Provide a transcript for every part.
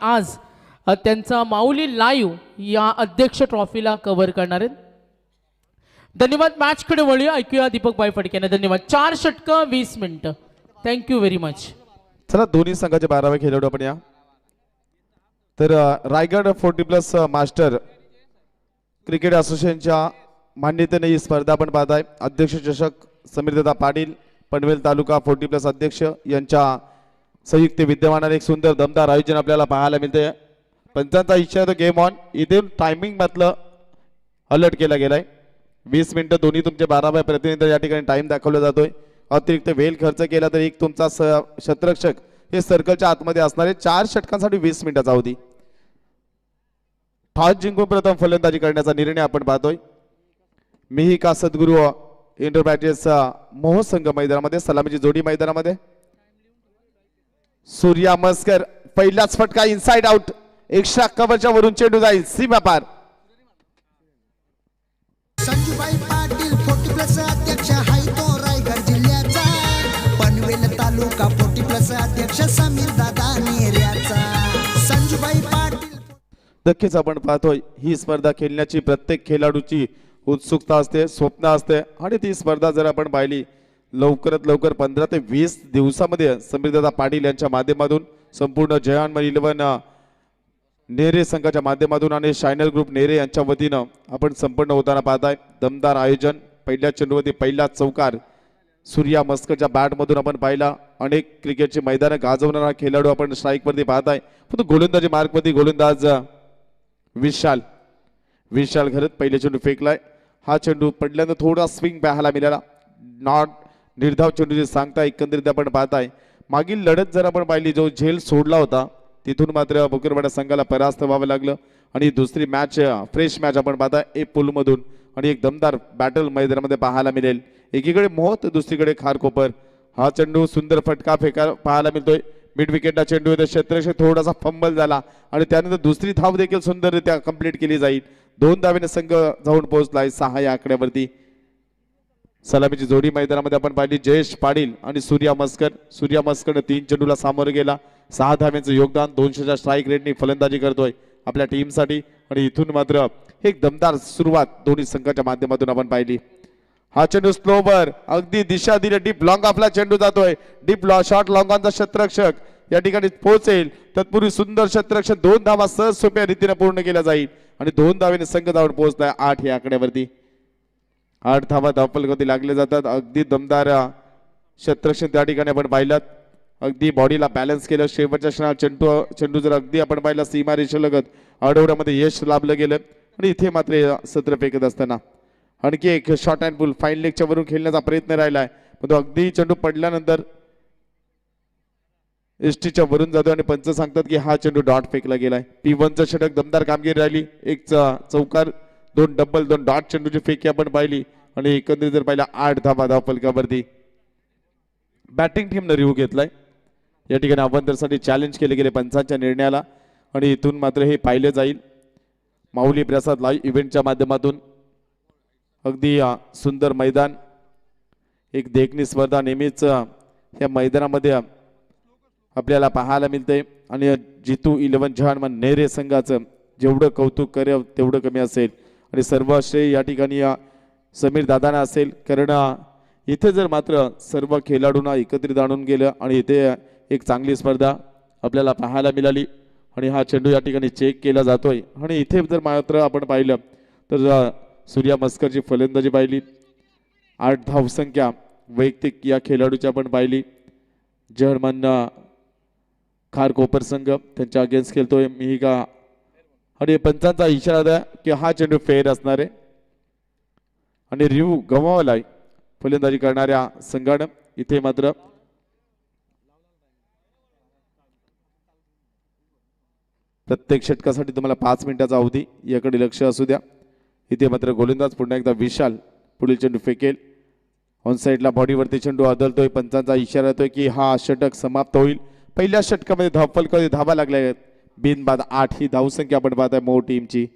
आज त्यांचा माऊली लाईव्ह या अध्यक्ष ट्रॉफीला कव्हर करणार आहेत. धन्यवाद. मॅचकडे वळूया, ऐकूया दीपक भाई फडकेने. धन्यवाद. 4 षटकं 20 मिनिटं. Thank you very much. चला दोन्ही संघाचे 12वे खेळाडू आपण या. तर रायगड 40+ मास्टर क्रिकेट असोसिएशनच्या मान्यतेने ही स्पर्धा आपण पाहत आहे. अध्यक्ष चषक समीरदादा पाटील पनवेल तालुका 40+ अध्यक्ष यांच्या संयुक्त विद्यमानाने एक सुंदर दमदार आयोजन आपल्याला पाहायला मिळते. पंचांचा इच्छा तो गेम ऑन. इथे टायमिंग मधलं अलर्ट केला गेलाय. 20 मिनिटं दोन्ही तुमचे 12 प्रतिनिधी या ठिकाणी टाइम दाखवला जातोय. अतिरिक्त वेळ खर्च केला तर एक तुमचा क्षेत्ररक्षक हे सर्कलच्या आतमध्ये असणारे 4 षटकांसाठी 20 मिनिटाचा अवधी. टॉस जिंकून प्रथम फलंदाजी करण्याचा निर्णय आपण पाहतोय. मीही का सद्गुरू इंटरबॅटेस मोह संघ मैदानामध्ये, सलामीची जोडी मैदानामध्ये. सूर्या मस्कर पहिलाच फटका इनसाइड आउट. एक्स्ट्रा कव्हरच्या वरून चेंडू जाईल सीमा पार. संजूबाई पाटील 40+ अध्यक्ष हाय तो रायगड जिल्ह्याचा. पनवेल तालुका 40+ अध्यक्ष समीर दादा नेऱ्याचा. संजूबाई पाटील नक्कीच आपण पाहतोय ही स्पर्धा खेळण्याची प्रत्येक खेळाडूची उत्सुकता असते, स्वप्न असते. आणि ती स्पर्धा जर आपण पाहिली लवकरात लवकर 15 ते 20 दिवसामध्ये समीरदादा पाटील यांच्या माध्यमातून संपूर्ण जयान 11 नेरे संघाच्या माध्यमातून आणि शायनर ग्रुप नेरे यांच्या वतीनं आपण संपन्न होताना पाहताय. दमदार आयोजन. पहिल्या चेंडूवरती पहिला चौकार सूर्या मस्करच्या बॅटमधून आपण पाहिला. अनेक क्रिकेटची मैदानं गाजवणारा खेळाडू आपण स्ट्राईकवरती पाहताय. फक्त गोलंदाजी मार्कवरती गोलंदाज विशाल घरत पहिले चेंडू फेकलाय. हा चेंडू पडल्यानं थोडा स्विंग पाहायला मिळाला. नॉट निर्धाव चेंडूची सांगता एकंदरीत आपण पाहताय. मागील लढत जर आपण पाहिली जो झेल सोडला होता तिथून मात्र बुकरवाडा संघाला परास्त व्हावं लागलं. आणि दुसरी मॅच फ्रेश मॅच आपण पाहताय ए पूलमधून. आणि एक दमदार बॅटल मैदानामध्ये पाहायला मिळेल. एकीकडे मोह तर दुसरीकडे खारकोपर. हा चेंडू सुंदर फटका पाहायला मिळतोय. मिड विकेटला चेंडू येतो. क्षेत्ररक्षक थोडासा फंबल झाला आणि त्यानंतर दुसरी धाव देखील सुंदररित्या कंप्लीट केली जाईल. 2 धावेने संघ जाऊन पोहोचलाय 6 या आकड्यावरती. सलामीची जोडी मैदानामध्ये आपण पाहिली जयेश पाटील आणि सूर्या मस्कर. सूर्या मस्करने 3 चेंडूला सामोरं गेला. 6 धाव्यांचं योगदान. 200च्या स्ट्राईक रेटनी फलंदाजी करतोय आपल्या टीमसाठी. आणि इथून मात्र एक दमदार सुरुवात दोन्ही संघाच्या माध्यमातून आपण पाहिली. हा चेंडू स्लोवर अगदी दिशा दिली. डीप लॉंग आपला चेंडू जातोय. डीप शॉर्ट लॉंगॉनचा क्षेत्ररक्षक या ठिकाणी पोहोचेल. तत्पूर्वी सुंदर क्षेत्ररक्षक 2 धावा सहज सोप्या रीतीने पूर्ण केल्या जाईल. आणि 2 धावेने संघ जाऊन पोहोचलाय 8 या आकड्यावरती. 8 धावा धावफलकावरती लागले जातात. अगदी दमदार क्षेत्ररक्षक त्या ठिकाणी आपण पाहिलात. अगदी बॉडीला बॅलन्स केलं. शेवटच्या क्षणात चेंडू जर अगदी आपण पाहिला सीमा रेषेलगत अडवण्यामध्ये यश लाभलं गेलं. आणि इथे मात्र सत्र फेकत असताना आणखी एक शॉर्ट अँड पुल फाईन लेगच्या वरून खेळण्याचा प्रयत्न राहिलाय. पण तो अगदी चेंडू पडल्यानंतर एसटीच्या वरून जातो आणि पंच सांगतात की हा चेंडू डॉट फेकला गेलाय. P1चं षटक दमदार कामगिरी राहिली. एक चौकार, 2 डबल, 2 डॉट चेंडूची फेकी आपण पाहिली. आणि एकंदरीत जर पाहिला 8 धावा धावफलकावरती. बॅटिंग टीमनं रिव्ह्यू घेतलाय. या ठिकाणी अवंतरसाठी चॅलेंज केले गेले पंचांच्या निर्णयाला. आणि इथून मात्र हे पाहिले जाईल माऊली प्रसाद लाईव्ह इव्हेंटच्या माध्यमातून. अगदी सुंदर मैदान. एक देखणी स्पर्धा नेहमीच या मैदानामध्ये आपल्याला पाहायला मिळते. आणि जितू 11 जहान नेरे संघाचं जेवढं कौतुक करेल तेवढं कमी असेल. आणि सर्व श्रेय या ठिकाणी समीर दादांना असेल. कारण इथे जर मात्र सर्व खेळाडूंना एकत्रित आणून गेलं आणि इथे एक चांगली स्पर्धा आपल्याला पाहायला मिळाली. आणि हा चेंडू या ठिकाणी चेक केला जातोय. आणि इथे जर मात्र आपण पाहिलं तर सूर्या मस्करची फलंदाजी पाहिली. 8 धावसंख्या वैयक्तिक या खेळाडूची आपण पाहिली. जर्मन खारकोपर संघ त्यांच्या अगेन्स्ट खेळतोय मी का. आणि पंचांचा इशारा द्या की हा चेंडू फेअर असणार आहे. आणि रिव्ह्यू गमावलाय फलंदाजी करणाऱ्या संघानं. इथे मात्र प्रत्येक षटकासाठी तुम्हाला 5 मिनिटाचा अवधी याकडे लक्ष असू द्या. इथे मात्र गोलंदाज पुन्हा एकदा विशाल पुढील चेंडू फेकेल. ऑन साईडला बॉडीवरती चेंडू आदळतोय. पंचांचा इशारा येतोय की हा षटक समाप्त होईल. पहिल्या षटकामध्ये धावफलकावरती धावा लागल्या आहेत. बिनबाद 8 ही धावसंख्या आपण पाहताय मो टीमची.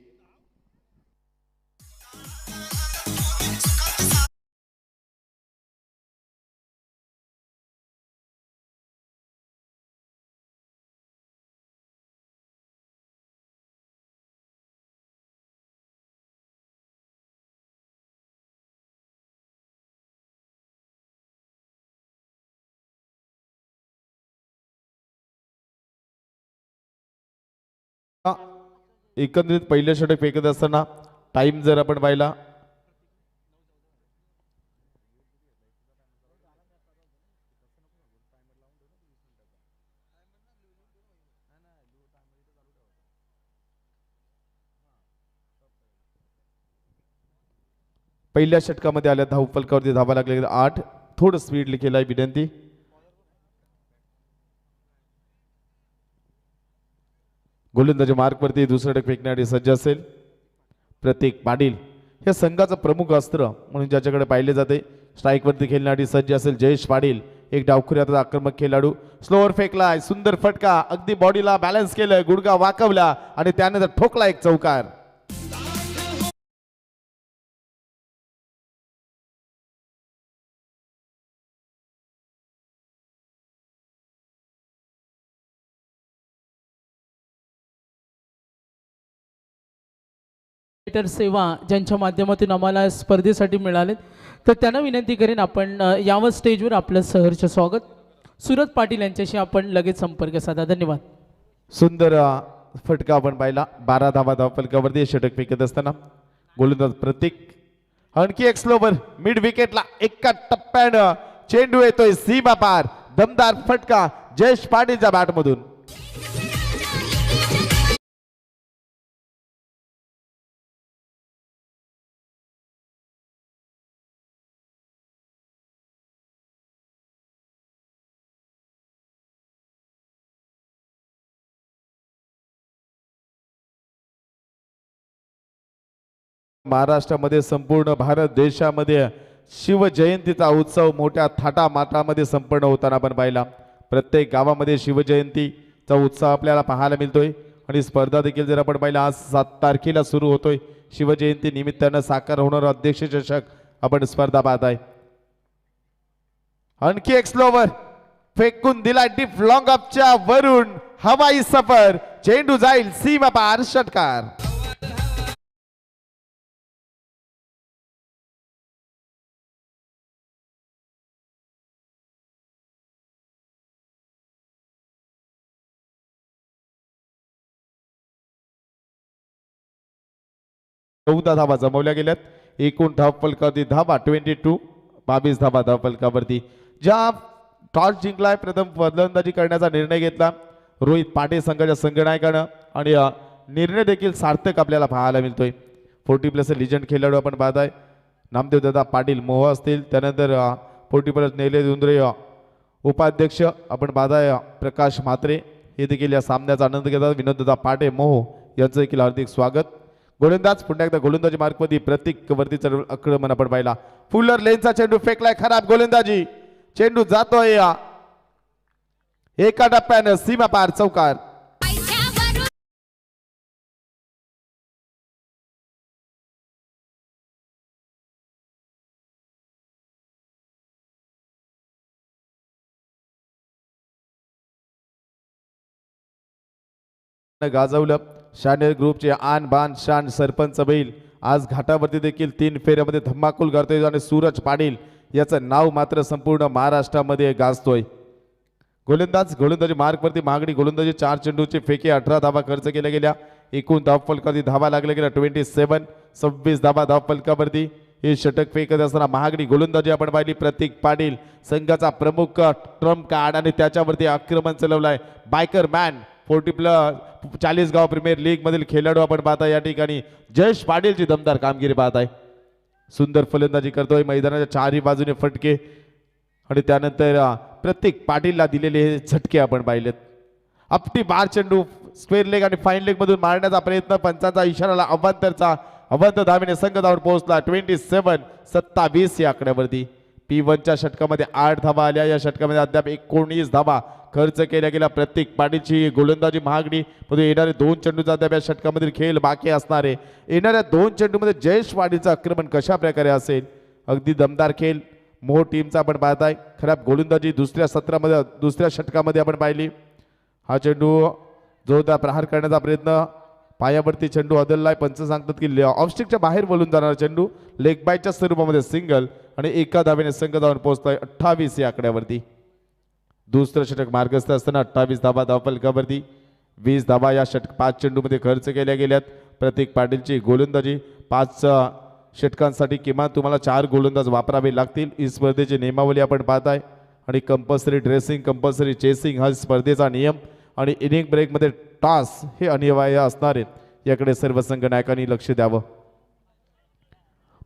एकंदरीत पहिलं षटक फेकत असताना टाइम जर आपण पाहिला पहिल्या षटकामध्ये आल्या धाव फलकावरती धावा लागले 8. थोडं स्पीड केलाय विनंती. गोलंदाजी मार्कवरती दुसरं षटक फेकण्यासाठी सज्ज असेल प्रतीक पाटील. हे संघाचं प्रमुख अस्त्र म्हणून ज्याच्याकडे पाहिले जाते. स्ट्राईकवरती खेळण्यासाठी सज्ज असेल जयेश पाटील. एक डावखुऱ्याचा आक्रमक खेळाडू. स्लोअर फेकलाय, सुंदर फटका, अगदी बॉडीला बॅलन्स केलं, गुडगा वाकवला आणि त्यानंतर ठोकला एक चौकार. सेवा ज्यांच्या माध्यमातून आम्हाला स्पर्धेसाठी मिळाले तर त्यांना विनंती करेन आपण यावर स्टेजवर आपलं सहर्ष स्वागत. सुरत पाटील यांच्याशी आपण लगेच संपर्क साधा. धन्यवाद. सुंदर फटका आपण पाहिला. 12 धावा धाव फलकावरती षटक फेकत असताना गोलंदाज प्रतीक. आणखी एक स्लोवर मिड विकेटला एका टप्प्यानं चेंडू येतोय सीमा पार. दमदार फटका जयेश पाटीलच्या बॅटमधून. महाराष्ट्रामध्ये संपूर्ण भारत देशामध्ये शिवजयंतीचा उत्सव मोठ्या थाटामाटामध्ये संपन्न होताना आपण पाहिला. प्रत्येक गावामध्ये शिवजयंतीचा उत्सव आपल्याला पाहायला मिळतोय आणि स्पर्धा देखील जर आपण पाहिला आज 7 तारखेला सुरू होतोय. शिवजयंती निमित्तानं साकार होणारा अध्यक्ष चषक आपण स्पर्धा पाहताय. आणखी एक स्लोवर फेकून दिला डीप लॉंग अपच्या वरून. हवाई सफर, चेंडू जाईल सीमा पार. षटकार. चौदा धावा जमवल्या गेल्यात. एकूण धाव फलकावरती धावा 22. 22 धावा धाव फलकावरती. ज्या टॉस जिंकलाय प्रथम फलंदाजी करण्याचा निर्णय घेतला रोहित पाटील संघाच्या संघनायकानं आणि निर्णय देखील सार्थक आपल्याला पाहायला मिळतोय. 40+ लिजंड खेळाडू आपण पाहताय. नामदेव दादा पाटील मोह असतील, त्यानंतर 40+ नेले दुंद्रे उपाध्यक्ष आपण पाहताय प्रकाश म्हात्रे हे देखील या सामन्याचा आनंद घेतात. विनोद दादा पाटे मोह यांचं देखील हार्दिक स्वागत. गोलंदाज पुन्हा एकदा गोलंदाजी मार्कमध्ये प्रतीक वरती आक्रमण आपण पाहिला. फुलर लेनचा चेंडू फेकलाय, खराब गोलंदाजी. चेंडू जातोय एका टप्प्यानं सीमा पार. चौकार. गाजवलं. शानेर ग्रुपचे आन बान शान सरपंच बैल आज घाटावरती देखील 3 फेऱ्यामध्ये धम्माकूल करतोय आणि सूरज पाटील याचं नाव मात्र संपूर्ण महाराष्ट्रामध्ये गाजतोय. गोलंदाजी मार्कवरती मागणी. गोलंदाजी 4 चेंडूचे फेके 18 धावा खर्च केल्या गेल्या. एकूण धाव फलकावरती धावा लागल्या गेल्या 27. 26 धावा धाव फलकावरती हे षटक फेकत असताना महागडी गोलंदाजी आपण पाहिली. प्रतीक पाटील संघाचा प्रमुख ट्रम्प कार्ड आणि त्याच्यावरती आक्रमण चालवलाय. बायकर मॅन 40 गाव प्रीमियर लीग मधील खेळाडू आपण पाहताय. या ठिकाणी जयेश पाटीलची दमदार कामगिरी पाहताय. सुंदर फलंदाजी करतोय. मैदानाच्या 4ही बाजूने फटके आणि त्यानंतर प्रतीक पाटीलला दिलेले हे झटके आपण पाहिलेत. आपटी बार चेंडू स्क्वेअर लेग आणि फाईन लेग मधून मारण्याचा प्रयत्न. पंचांचा इशाराला अवंत धावेने संघ धावून पोहोचला. 27 या आकड्यावरती. P1च्या षटकामध्ये 8 धावा आल्या. या षटकामध्ये अद्याप 19 धावा खर्च केल्या गेला. प्रत्येक पाटीलची गोलंदाजी महागडी मध्ये येणारे 2 चेंडूचा अद्याप या षटकामधील खेळ बाकी असणारे. येणाऱ्या 2 चेंडूमध्ये जयेश पाटीलचं आक्रमण कशा प्रकारे असेल. अगदी दमदार खेळ मोह टीमचा आपण पाहताय. खराब गोलंदाजी दुसऱ्या षटकामध्ये आपण पाहिली. हा चेंडू जोरदार प्रहार करण्याचा प्रयत्न. पायावरती चेंडू हदललाय. पंच सांगतात की ऑफस्टिकच्या बाहेर बोलून जाणारा चेंडू लेग बायच्या स्वरूपामध्ये सिंगल आणि एका धावेने संघ धावून पोहोचतोय 28 या आकड्यावरती. दुसरं षटक मार्गस्थ असताना 28 धावा धाव फलकावरती. 20 धावा या 5 चेंडूमध्ये खर्च केल्या गेल्यात. प्रतीक पाटीलची गोलंदाजी 5 षटकांसाठी किमान तुम्हाला 4 गोलंदाज वापरावे लागतील. ही स्पर्धेची नियमावली आपण पाहताय आणि कंपल्सरी ड्रेसिंग, कंपल्सरी चेसिंग हा स्पर्धेचा नियम आणि इनिंग ब्रेकमध्ये टॉस हे अनिवार्य असणार आहे. याकडे सर्व संघ नायकांनी लक्ष द्यावं.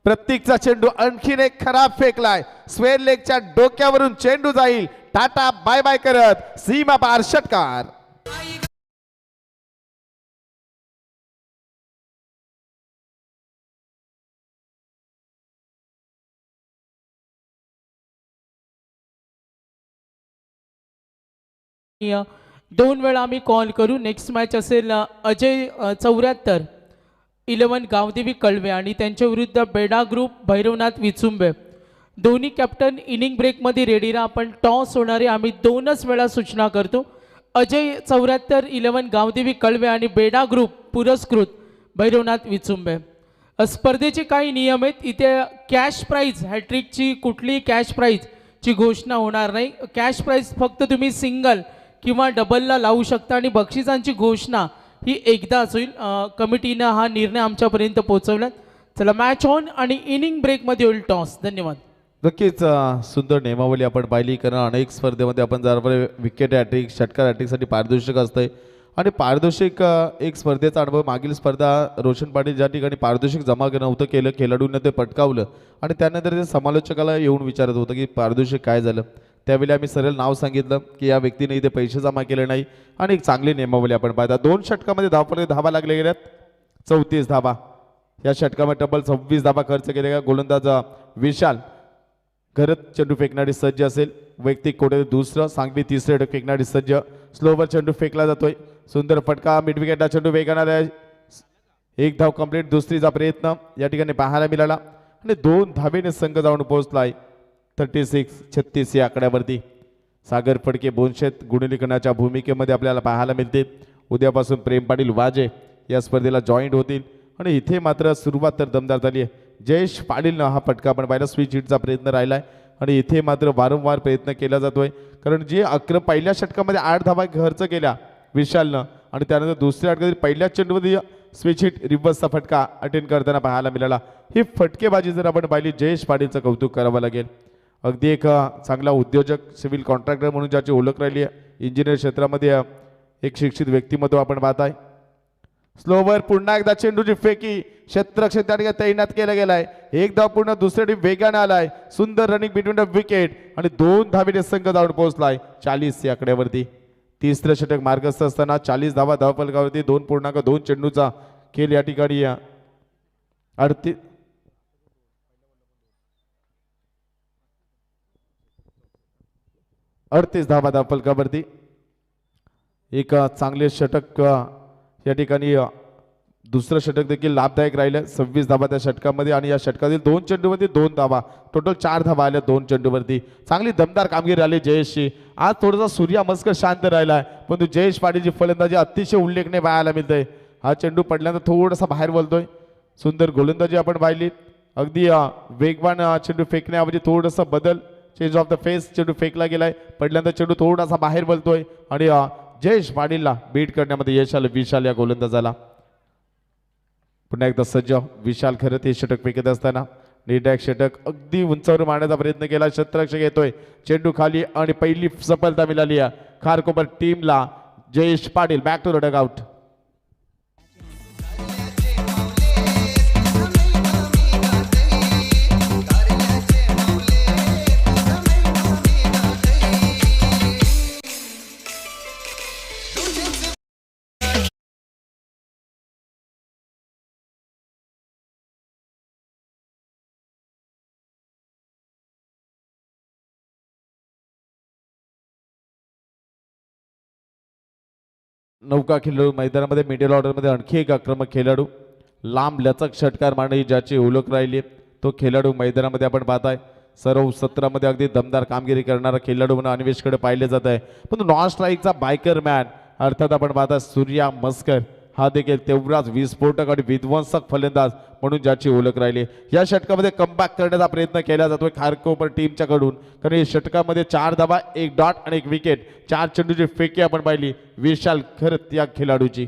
प्रत्येकचा चेंडू आणखीन एक खराब फेकलाय. स्क्वेअर लेगच्या डोक्यावरून चेंडू जाईल. टाटा बाय बाय करत सीमा पार षटकार. दोन वेळा आम्ही कॉल करू. नेक्स्ट मॅच असेल अजय 74 11 गावदेवी कळवे आणि त्यांच्या विरुद्ध बेडा ग्रुप भैरवनाथ विचुंबे. दोन्ही कॅप्टन इनिंग ब्रेकमध्ये रेडी राहा. आपण टॉस होणारे आम्ही 2च वेळा सूचना करतो. अजय 74 11 गावदेवी कळवे आणि बेडा ग्रुप पुरस्कृत भैरवनाथ विचुंबे. स्पर्धेचे काही नियम आहेत. इथे कॅश प्राईज हॅट्रिकची कुठलीही कॅश प्राईजची घोषणा होणार नाही. कॅश प्राईज फक्त तुम्ही सिंगल किंवा डबलला लावू शकता आणि बक्षिसांची घोषणा ही एकदाच होईल. कमिटीनं हा निर्णय आमच्यापर्यंत पोहोचवला. चला मॅच ऑन आणि इनिंग ब्रेकमध्ये होईल टॉस. धन्यवाद. नक्कीच सुंदर नियमावली आपण पाहिली, कारण अनेक स्पर्धेमध्ये आपण जर विकेट हॅट्रिक, षटकार हॅट्रिकसाठी पारितोषिक असतंय आणि पारितोषिक एक स्पर्धेचा अनुभव. मागील स्पर्धा रोशन पाटील ज्या ठिकाणी पारितोषिक जमा नव्हतं केलं, खेळाडूंना ते पटकावलं आणि त्यानंतर ते समालोचकाला येऊन विचारत होतं की पारितोषिक काय झालं. त्यावेळी आम्ही सरळ नाव सांगितलं की या व्यक्तीने इथे पैसे जमा केले नाही आणि एक चांगली नियमावली आपण पाहता. 2 षटकामध्ये धावा लागल्या गेल्यात. 34 धावा या षटकामध्ये टबल 26 धावा खर्च केल्या गेल्या. गोलंदाज विशाल घरत चेंडू फेकणारी सज्ज असेल. वैयक्तिक कोटे दुसरं, सांगवी तिसरे षटक फेकणारी सज्ज. स्लोवर चेंडू फेकला जातोय. सुंदर फटका मिड विकेटला चेंडू वेगानं आहे. 1 धाव कंप्लीट. दुसरीचा प्रयत्न या ठिकाणी पाहायला मिळाला आणि 2 धावेने संघ जाऊन पोहोचलाय 36-36 या आकड्यावरती. सागर फडके बोनशेत गुणलेखनाच्या भूमिकेमध्ये आपल्याला पाहायला मिळते. उद्यापासून प्रेम पाटील वाजे या स्पर्धेला जॉईंट होतील आणि इथे मात्र सुरुवात तर दमदार झाली आहे. जयेश पाटीलनं हा फटका आपण पाहिला. स्विच हिटचा प्रयत्न राहिलाय आणि इथे मात्र वारंवार प्रयत्न केला जातोय, कारण जे पहिल्या षटकामध्ये 8 धावा खर्च केल्या विशालनं आणि त्यानंतर दुसऱ्या षटकातील पहिल्याच चेंडूमध्ये स्विच हिट रिव्हर्सचा फटका अटेंड करताना पाहायला मिळाला. ही फटकेबाजी जर आपण पाहिली, जयेश पाटीलचं कौतुक करावं लागेल. अगदी एक चांगला उद्योजक, सिव्हिल कॉन्ट्रॅक्टर म्हणून ज्याची ओळख राहिली आहे, इंजिनियर क्षेत्रामध्ये एक शिक्षित व्यक्तिमत्व आपण पाहताय. स्लोवर पुन्हा एकदा चेंडूची फेकी क्षेत्ररक्षक त्या ठिकाणी तैनात केला गेलाय. 1 धाव पूर्ण दुसऱ्या टीम वेगाने आलाय. सुंदर रनिंग बिटवीन द विकेट आणि 2 धावेने संघ जाऊन पोहोचलाय 40 या आकड्यावरती. तिसरं षटक मार्गस्थ असताना 40 धावा धावफलकावरती 2.2 चेंडूचा खेळ या ठिकाणी 38 धावा धावफलकावरती. एक चांगले षटक या ठिकाणी. दुसरं षटक देखील लाभदायक राहिलं. 26 धावा त्या षटकामध्ये आणि या षटकातील 2 चेंडूमध्ये 2 धावा. टोटल 4 धावा आल्या 2 चेंडूवरती. चांगली दमदार कामगिरी आली जयेशची. आज थोडासा सूर्या मस्कर शांत राहिलाय, परंतु जयेश पाटीलची फलंदाजी अतिशय उल्लेखनीय पाहायला मिळतंय. हा चेंडू पडल्यानंतर थोडासा बाहेर बोलतोय. सुंदर गोलंदाजी आपण पाहिली. अगदी वेगवान चेंडू फेकण्याऐवजी थोडासा बदल, चेंज ऑफ द फेस, चेंडू फेकला गेलाय. पडल्यानंतर चेंडू थोडासा बाहेर बोलतोय आणि जयेश पाटीलला बीट करण्यामध्ये यश आलं विशाल या गोलंदाजाला. पुन्हा एकदा सज्ज विशाल. खरं ते षटक फेकत असताना निर्णायक षटक अगदी उंचावर मारण्याचा प्रयत्न केला. क्षेत्ररक्षक येतोय, चेंडू खाली आणि पहिली सफलता मिळाली आहे खारकोपर टीमला. Jayesh Patil back to the dugout. नौका खेळाडू मैदानामध्ये मिडल ऑर्डरमध्ये आणखी एक आक्रमक खेळाडू, लांब लचक षटकार मारणे ज्याची ओळख राहिली तो खेळाडू मैदानामध्ये आपण पाहताय. सर्व सत्रामध्ये अगदी दमदार कामगिरी करणारा खेळाडू म्हणून अन्वेषकडे पाहिले जात आहे. पण नॉन स्ट्राईकचा बायकर मॅन अर्थात आपण पाहता सूर्या मस्कर हा देखील तेवढाच विस्फोटक आणि विध्वंसक फलंदाज म्हणून ज्याची ओळख राहिली. या षटकामध्ये कमबॅक करण्याचा प्रयत्न केला जातोय खारकोपर टीमच्या कडून, कारण या षटकामध्ये 4 धावा 1 डॉट आणि 1 विकेट, 4 चेंडूची फेकी आपण पाहिली विशाल खरत या खेळाडूची.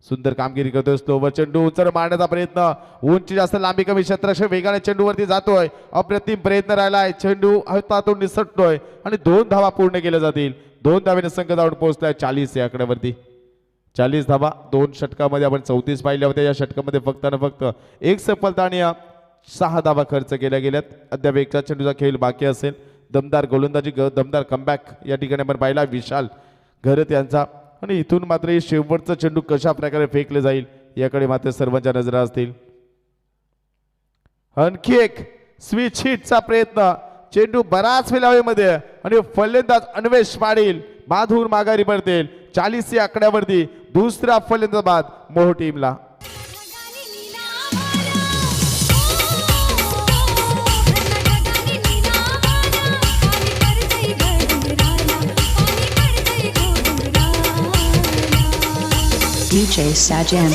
सुंदर कामगिरी करतोय. स्लोवर चेंडू उंचर मारण्याचा प्रयत्न, उंची जास्त लांबी कमी, क्षेत्ररक्षक वेगाने चेंडूवरती जातोय. अप्रतिम प्रयत्न राहिलाय, चेंडू हातातून निसटतोय आणि 2 धावा पूर्ण केल्या जातील. 2 धावेने संघ जाऊन पोहोचलाय 40 या आकड्यावरती. 40 धावा 2 षटकामध्ये आपण 34 पाहिल्या होत्या. या षटकामध्ये फक्त आणि फक्त 1 सफलता आणि 6 धावा खर्च केल्या गेल्यात. अद्याप एका चेंडूचा खेळ बाकी असेल. दमदार गोलंदाजी, दमदार कमबॅक या ठिकाणी आपण पाहिला विशाल घरत यांचा. आणि इथून मात्र हे शेवटचा चेंडू कशा प्रकारे फेकले जाईल याकडे मात्र सर्वांच्या नजरा असतील. आणखी एक स्विच हिटचा प्रयत्न, चेंडू बराच वेळामध्ये आणि फलंदाज अन्वेष पाटील बाधून माघारी पडतील. 40 या आकड्यावरती दुसरा फलंदाज बाद मोह टीमला. DJ Sajan.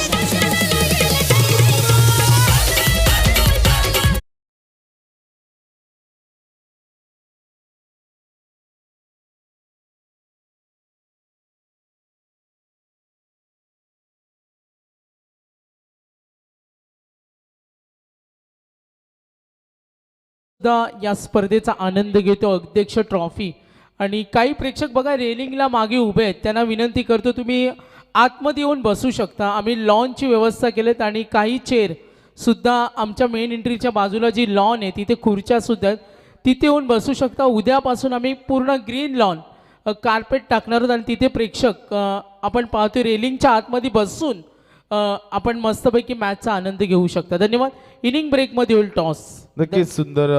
या स्पर्धेचा आनंद घेतो अध्यक्ष ट्रॉफी. आणि काही प्रेक्षक बघा रेलिंगला मागे उभे आहेत, त्यांना विनंती करतो तुम्ही आतमध्ये येऊन बसू शकता. आम्ही लॉनची व्यवस्था केलेत आणि काही चेअर सुद्धा आमच्या मेन एंट्रीच्या बाजूला जी लॉन आहे तिथे खुर्च्या सुद्धा आहेत, तिथे येऊन बसू शकता. उद्यापासून आम्ही पूर्ण ग्रीन लॉन कार्पेट टाकणार आहोत आणि तिथे प्रेक्षक आपण पाहतोय रेलिंगच्या आतमध्ये बसून आपण मस्तपैकी मॅचचा आनंद घेऊ शकता. धन्यवाद. इनिंग ब्रेकमध्ये होईल टॉस. नक्कीच सुंदर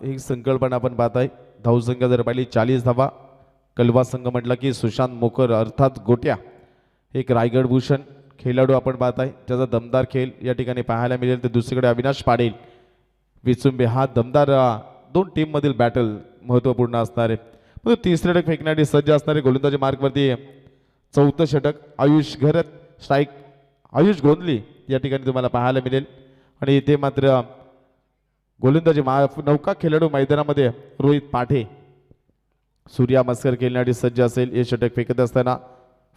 ही संकल्पना आपण पाहताय. धावसंख्या जर पाहिली 40 धावा. कलवा संघ म्हटला की सुशांत मोकर अर्थात गोट्या एक रायगड भूषण खेळाडू आपण पाहताय, ज्याचा दमदार खेळ या ठिकाणी पाहायला मिळेल. तर दुसरीकडे अविनाश पाटील विचुंबे हा दमदार 2 टीममधील बॅटल महत्त्वपूर्ण असणार आहे. पण तिसरे षटक फेकण्यासाठी सज्ज असणारे गोलंदाजी मार्कवरती 4थं षटक आयुष घरत स्ट्राईक आयुष गोंधली या ठिकाणी तुम्हाला पाहायला मिळेल. आणि इथे मात्र गोलंदाजी नौका खेळाडू मैदानामध्ये रोहित पाठे सूर्या मस्कर खेळण्यासाठी सज्ज असेल. हे षटक फेकत असताना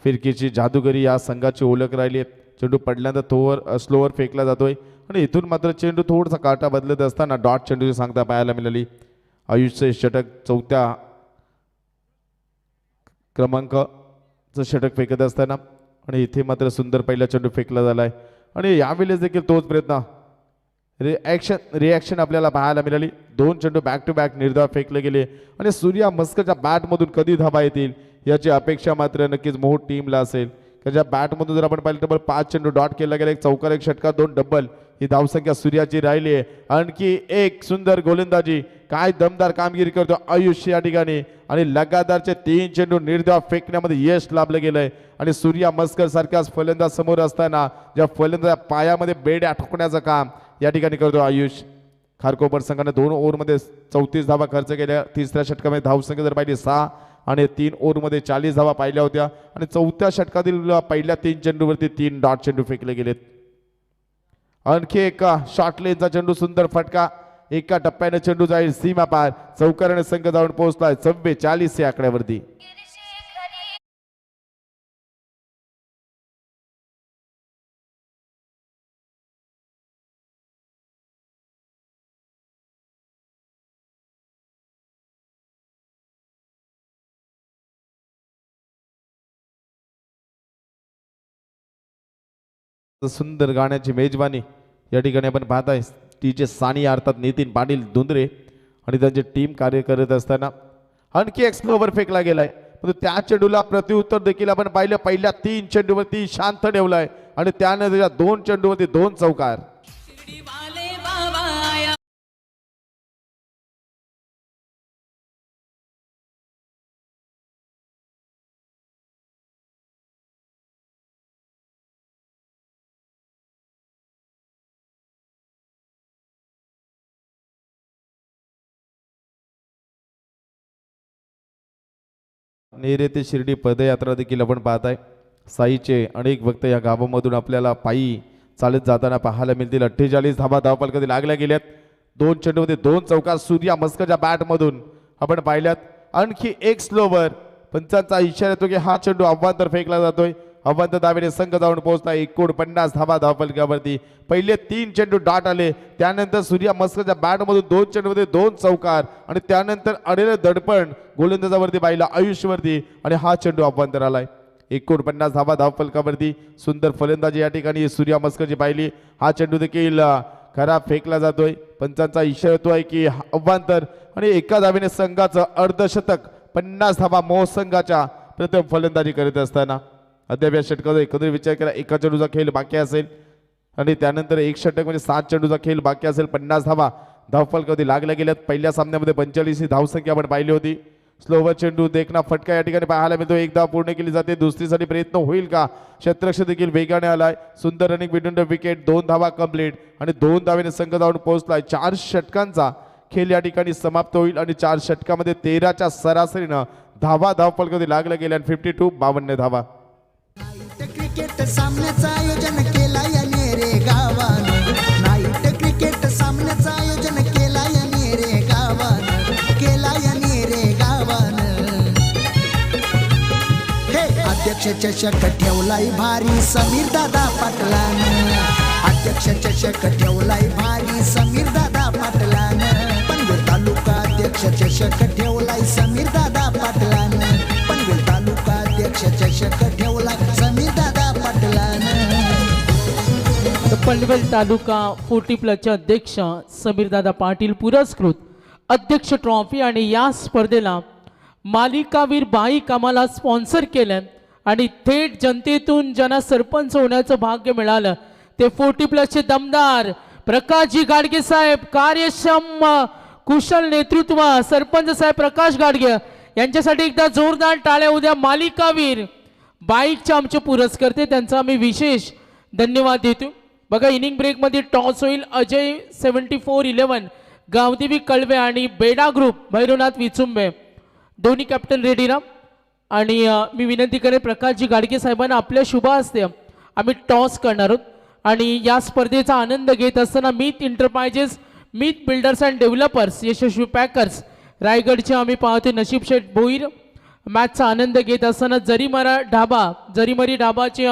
फिरकीची जादूगरी या संघाची ओळख राहिली. चेंडू पडल्यानंतर स्लोवर फेकला जातोय आणि इथून मात्र चेंडू थोडासा काटा बदलत असताना डॉट चेंडूची सांगता पाहायला मिळाली. आयुषचे षटक 4थ्या क्रमांकाचं षटक फेकत असताना आणि इथे मात्र सुंदर पहिला चेंडू फेकला झालाय आणि यावेळेस देखील तोच प्रयत्न रिॲक्शन आपल्याला पाहायला मिळाली. 2 चेंडू बॅक टू बॅक निर्धाव फेकले गेले आणि सूर्या मस्करच्या बॅटमधून कधी धावा येतील याची अपेक्षा मात्र नक्कीच मोह टीमला असेल. त्याच्या बॅटमधून जर आपण पाहिलं तर 5 चेंडू डॉट केला गेला, 1 चौकार 1 षटकार 2 डबल ही धावसंख्या सूर्याची राहिली आहे. आणखी एक सुंदर गोलंदाजी, काय दमदार कामगिरी करतो आयुष या ठिकाणी आणि लगातारचे 3 चेंडू निर्धाव फेकण्यामध्ये यश लाभलं गेलंय. आणि सूर्या मस्कर सारख्याच फलंदाज समोर असताना ज्या फलंदाज पायामध्ये बेड्या ठोकण्याचं काम या ठिकाणी करतो आयुष. खारकोपर संघाने 2 ओव्हरमध्ये 34 धावा खर्च केल्या. तिसऱ्या षटकामध्ये धावसंख्या जर पाहिली 6 आणि 3 ओव्हरमध्ये 40 धावा पाहिल्या होत्या आणि 4थ्या षटकातील पहिल्या 3 चेंडूवरती 3 डॉट चेंडू फेकले गेलेत. आणखी एका शॉर्ट लेनचा चेंडू, सुंदर फटका, एका टप्प्याने चेंडू जाईल सीमा पार. चौकाराने संघ जाऊन पोहोचलाय 44 या आकड्यावरती. सुंदर गाण्याची मेजबानी या ठिकाणी आपण पाहताय टीचे सानी अर्थात नितीन पाटील धुंद्रे आणि त्यांची टीम कार्य करत असताना आणखी एक स्लोवर फेकला गेलाय. परंतु त्या चेंडूला प्रत्युत्तर देखील आपण पाहिलं. पहिल्या 3 चेंडूवरती शांत ठेवलाय आणि त्यानंतर 2 चेंडूवरती 2 चौकार. नेर येथे शिर्डी पदयात्रा देखील आपण पाहताय. साईचे अनेक भक्त या गावामधून आपल्याला पायी चालत जाताना पाहायला मिळतील. 48 धावा धावफलकामध्ये लागल्या गेल्यात. 2 चेंडूमध्ये 2 चौकार सूर्या मस्करच्या बॅटमधून आपण पाहिल्यात. आणखी एक स्लोवर. पंचांचा इशारा येतो की हा चेंडू अव्वांतर फेकला जातोय. अव्वांतर धावेने संघ जाऊन पोहोचला 49 धावा धावफलकावरती. पहिले 3 चेंडू डाट आले, त्यानंतर सूर्या मस्करच्या बॅटमधून 2 चेंडूमध्ये 2 चौकार आणि त्यानंतर अडेल दडपण गोलंदाजावरती पाहिला आयुष्यवरती आणि हा चेंडू अव्वांतर आलाय. 49 धावा धावफलकावरती. सुंदर फलंदाजी या ठिकाणी सूर्या मस्करची पाहिली. हा चेंडू देखील खराब फेकला जातोय. पंचांचा इशारा येतोय की अव्वांतर आणि एका धावेने संघाचं अर्धशतक. 50 धावा मोह संघाच्या प्रथम फलंदाजी करीत असताना अद्याप या षटकाचा एकंदरीत विचार केला एका चेंडूचा खेळ बाकी असेल आणि त्यानंतर एक षटक म्हणजे 7 चेंडूचा खेळ बाकी असेल. 50 धावा धावफलकावरती लागल्या गेल्यात. पहिल्या सामन्यामध्ये 45 ही धावसंख्या आपण पाहिली होती. स्लोवर चेंडू देखना फटका या ठिकाणी पाहायला मिळतो. एक धाव पूर्ण केली जाते. दुसरीसाठी प्रयत्न होईल का? क्षेत्ररक्षक देखील वेगाने आलाय. सुंदर रनिंग बिटवीन द विकेट. 2 धावा कंप्लीट आणि 2 धावेने संघ जाऊन पोहोचलाय. 4 षटकांचा खेळ या ठिकाणी समाप्त होईल आणि 4 षटकामध्ये 13च्या सरासरीनं धावा धावफलकावरती लागल्या गेल्या. 52 धावा. क्रिकेट सामन्याचं आयोजन केला या नेरे गावानं. नाईट क्रिकेट सामन्याचं आयोजन केला या नेरे गावानं. केला या नेरे गावानं. हे अध्यक्ष चषक ठेवलाय भारी समीर दादा पाटलानं. अध्यक्ष चषक ठेवलाय भारी समीर दादा पाटलानं. पनवेल तालुका अध्यक्ष चषक ठेवलाय समीर दादा पाटलानं. पनवेल तालुका अध्यक्ष चषक ठेवलाय समीर दादा पाटलानं. तर पनवेल तालुका 40+ अध्यक्ष समीरदादा पाटील पुरस्कृत अध्यक्ष ट्रॉफी आणि या स्पर्धेला मालिकावीर बाई कामाला स्पॉन्सर केलं आणि थेट जनतेतून ज्यांना सरपंच होण्याचं भाग्य मिळालं ते 40+ दमदार प्रकाशजी गाडगे साहेब. कार्यक्षम कुशल नेतृत्व सरपंच साहेब प्रकाश गाडगे यांच्यासाठी एकदा जोरदार टाळ्या. उद्या मालिकावीर बाईकचे आमचे पुरस्कर्ते त्यांचा आम्ही विशेष धन्यवाद देतो. बघा इनिंग ब्रेकमध्ये टॉस होईल. अजय 74-11 गावदेवी कळवे आणि बेडा ग्रुप भैरवनाथ विचुंबे दोन्ही कॅप्टन रेडी ना. आणि मी विनंती करेन प्रकाशजी गाडगे साहेबांना आपल्या शुभ हस्ते आम्ही टॉस करणार आहोत. आणि या स्पर्धेचा आनंद घेत असताना Meet enterprises, Meet builders and developers, Yashasvi packers रायगडचे आम्ही पाहतो नशीब शेठ भोईर मॅचचा आनंद घेत असताना जरीमरी ढाबाचे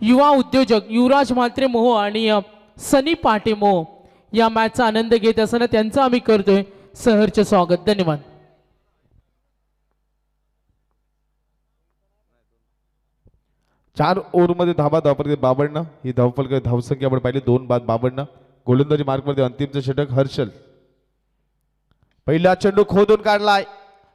युवा उद्योजक युवराज म्हात्रे मोह आणि सनी पाटे मोह या मॅचचा आनंद घेत असताना त्यांचं आम्ही करतोय सहर्ष स्वागत. धन्यवाद. चार ओव्हरमध्ये धावा धावफलक 52. ही धावफलक धावसंख्या आपण पाहिली 2 बाद 52. गोलंदाजी मार्कमध्ये अंतिमचं षटक हर्षल. पहिला चेंडू खोदून काढलाय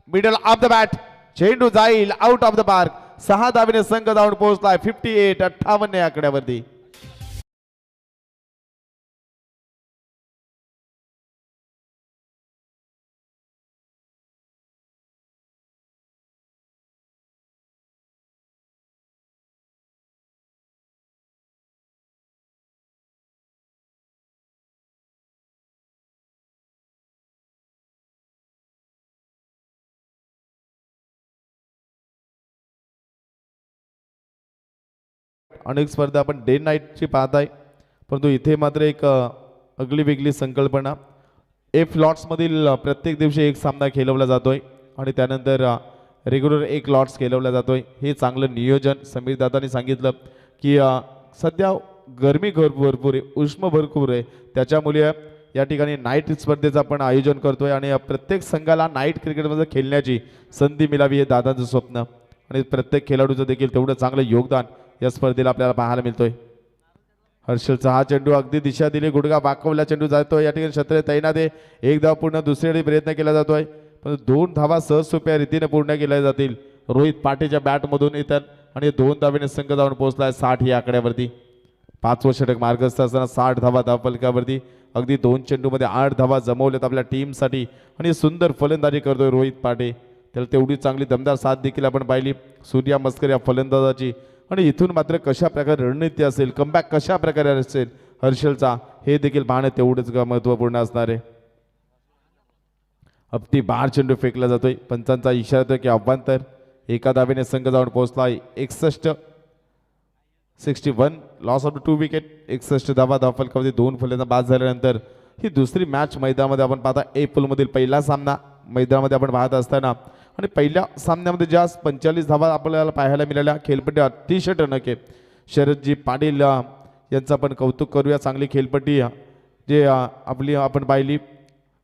मिडल ऑफ द बॅट. चेंडू जाईल आउट ऑफ द पार्क. 6 धावेने संघ जाऊन पोहोचलाय 58 या आकड्यावरती. अनेक स्पर्धा आपण डे नाईटची पाहत आहे, परंतु इथे मात्र एक अगली वेगळी संकल्पना. एफ लॉट्समधील प्रत्येक दिवशी एक सामना खेळवला जातोय आणि त्यानंतर रेग्युलर एक लॉट्स खेळवला जातोय. हे चांगलं नियोजन समीर दादांनी सांगितलं की सध्या गरमी भरपूर आहे, उष्म भरपूर आहे, त्याच्यामुळे या ठिकाणी नाईट स्पर्धेचं आपण आयोजन करतोय आणि प्रत्येक संघाला नाईट क्रिकेटमध्ये खेळण्याची संधी मिळावी हे दादांचं स्वप्न आणि प्रत्येक खेळाडूचं देखील तेवढं चांगलं योगदान या स्पर्धेला आपल्याला पाहायला मिळतोय. हर्षलचा हा चेंडू अगदी दिशा दिली, गुडगा वाकवला, चेंडू जातोय या ठिकाणी छत्र तैनात आहे. एक धाव पूर्ण दुसरीकडे प्रयत्न केला जातोय, पण 2 धावा सहज सोप्या रीतीने पूर्ण केल्या जातील. रोहित पाटेच्या बॅटमधून येतात आणि 2 धावेने संघ जाऊन पोहोचलाय 60 या आकड्यावरती. 5वं षटक मार्गस्थ असताना 60 धावा धावफलकावरती. अगदी 2 चेंडूमध्ये 8 धावा जमवल्यात आपल्या टीमसाठी आणि सुंदर फलंदाजी करतोय रोहित पाटे. त्याला तेवढी चांगली दमदार साथ देखील आपण पाहिली सूर्या मस्कर या फलंदाजाची. आणि इथून मात्र कशा प्रकारे रणनीती असेल, कमबॅक कशा प्रकारे असेल हर्षलचा, हे देखील पाहणं तेवढंच महत्त्वपूर्ण असणार आहे. अगदी बाहेर चेंडू फेकला जातोय. पंचांचा इशारा येतोय की अव्वांतर. एका धावेने संघ जाऊन पोहोचलाय 61. 61 लॉस ऑफ 2 विकेट 61 धावा धावफलकामध्ये 2 फलंदाज बाद झाल्यानंतर ही दुसरी मॅच मैदानामध्ये आपण पाहता एप्रिलमधील पहिला सामना मैदानामध्ये आपण पाहत असताना आणि पहिल्या सामन्यामध्ये ज्या 45 धावा आपल्याला पाहायला मिळाल्या खेळपट्टी अतिशय टणक आहे. शरदजी पाटील यांचं आपण कौतुक करूया. चांगली खेळपट्टी जे आपली आपण पाहिली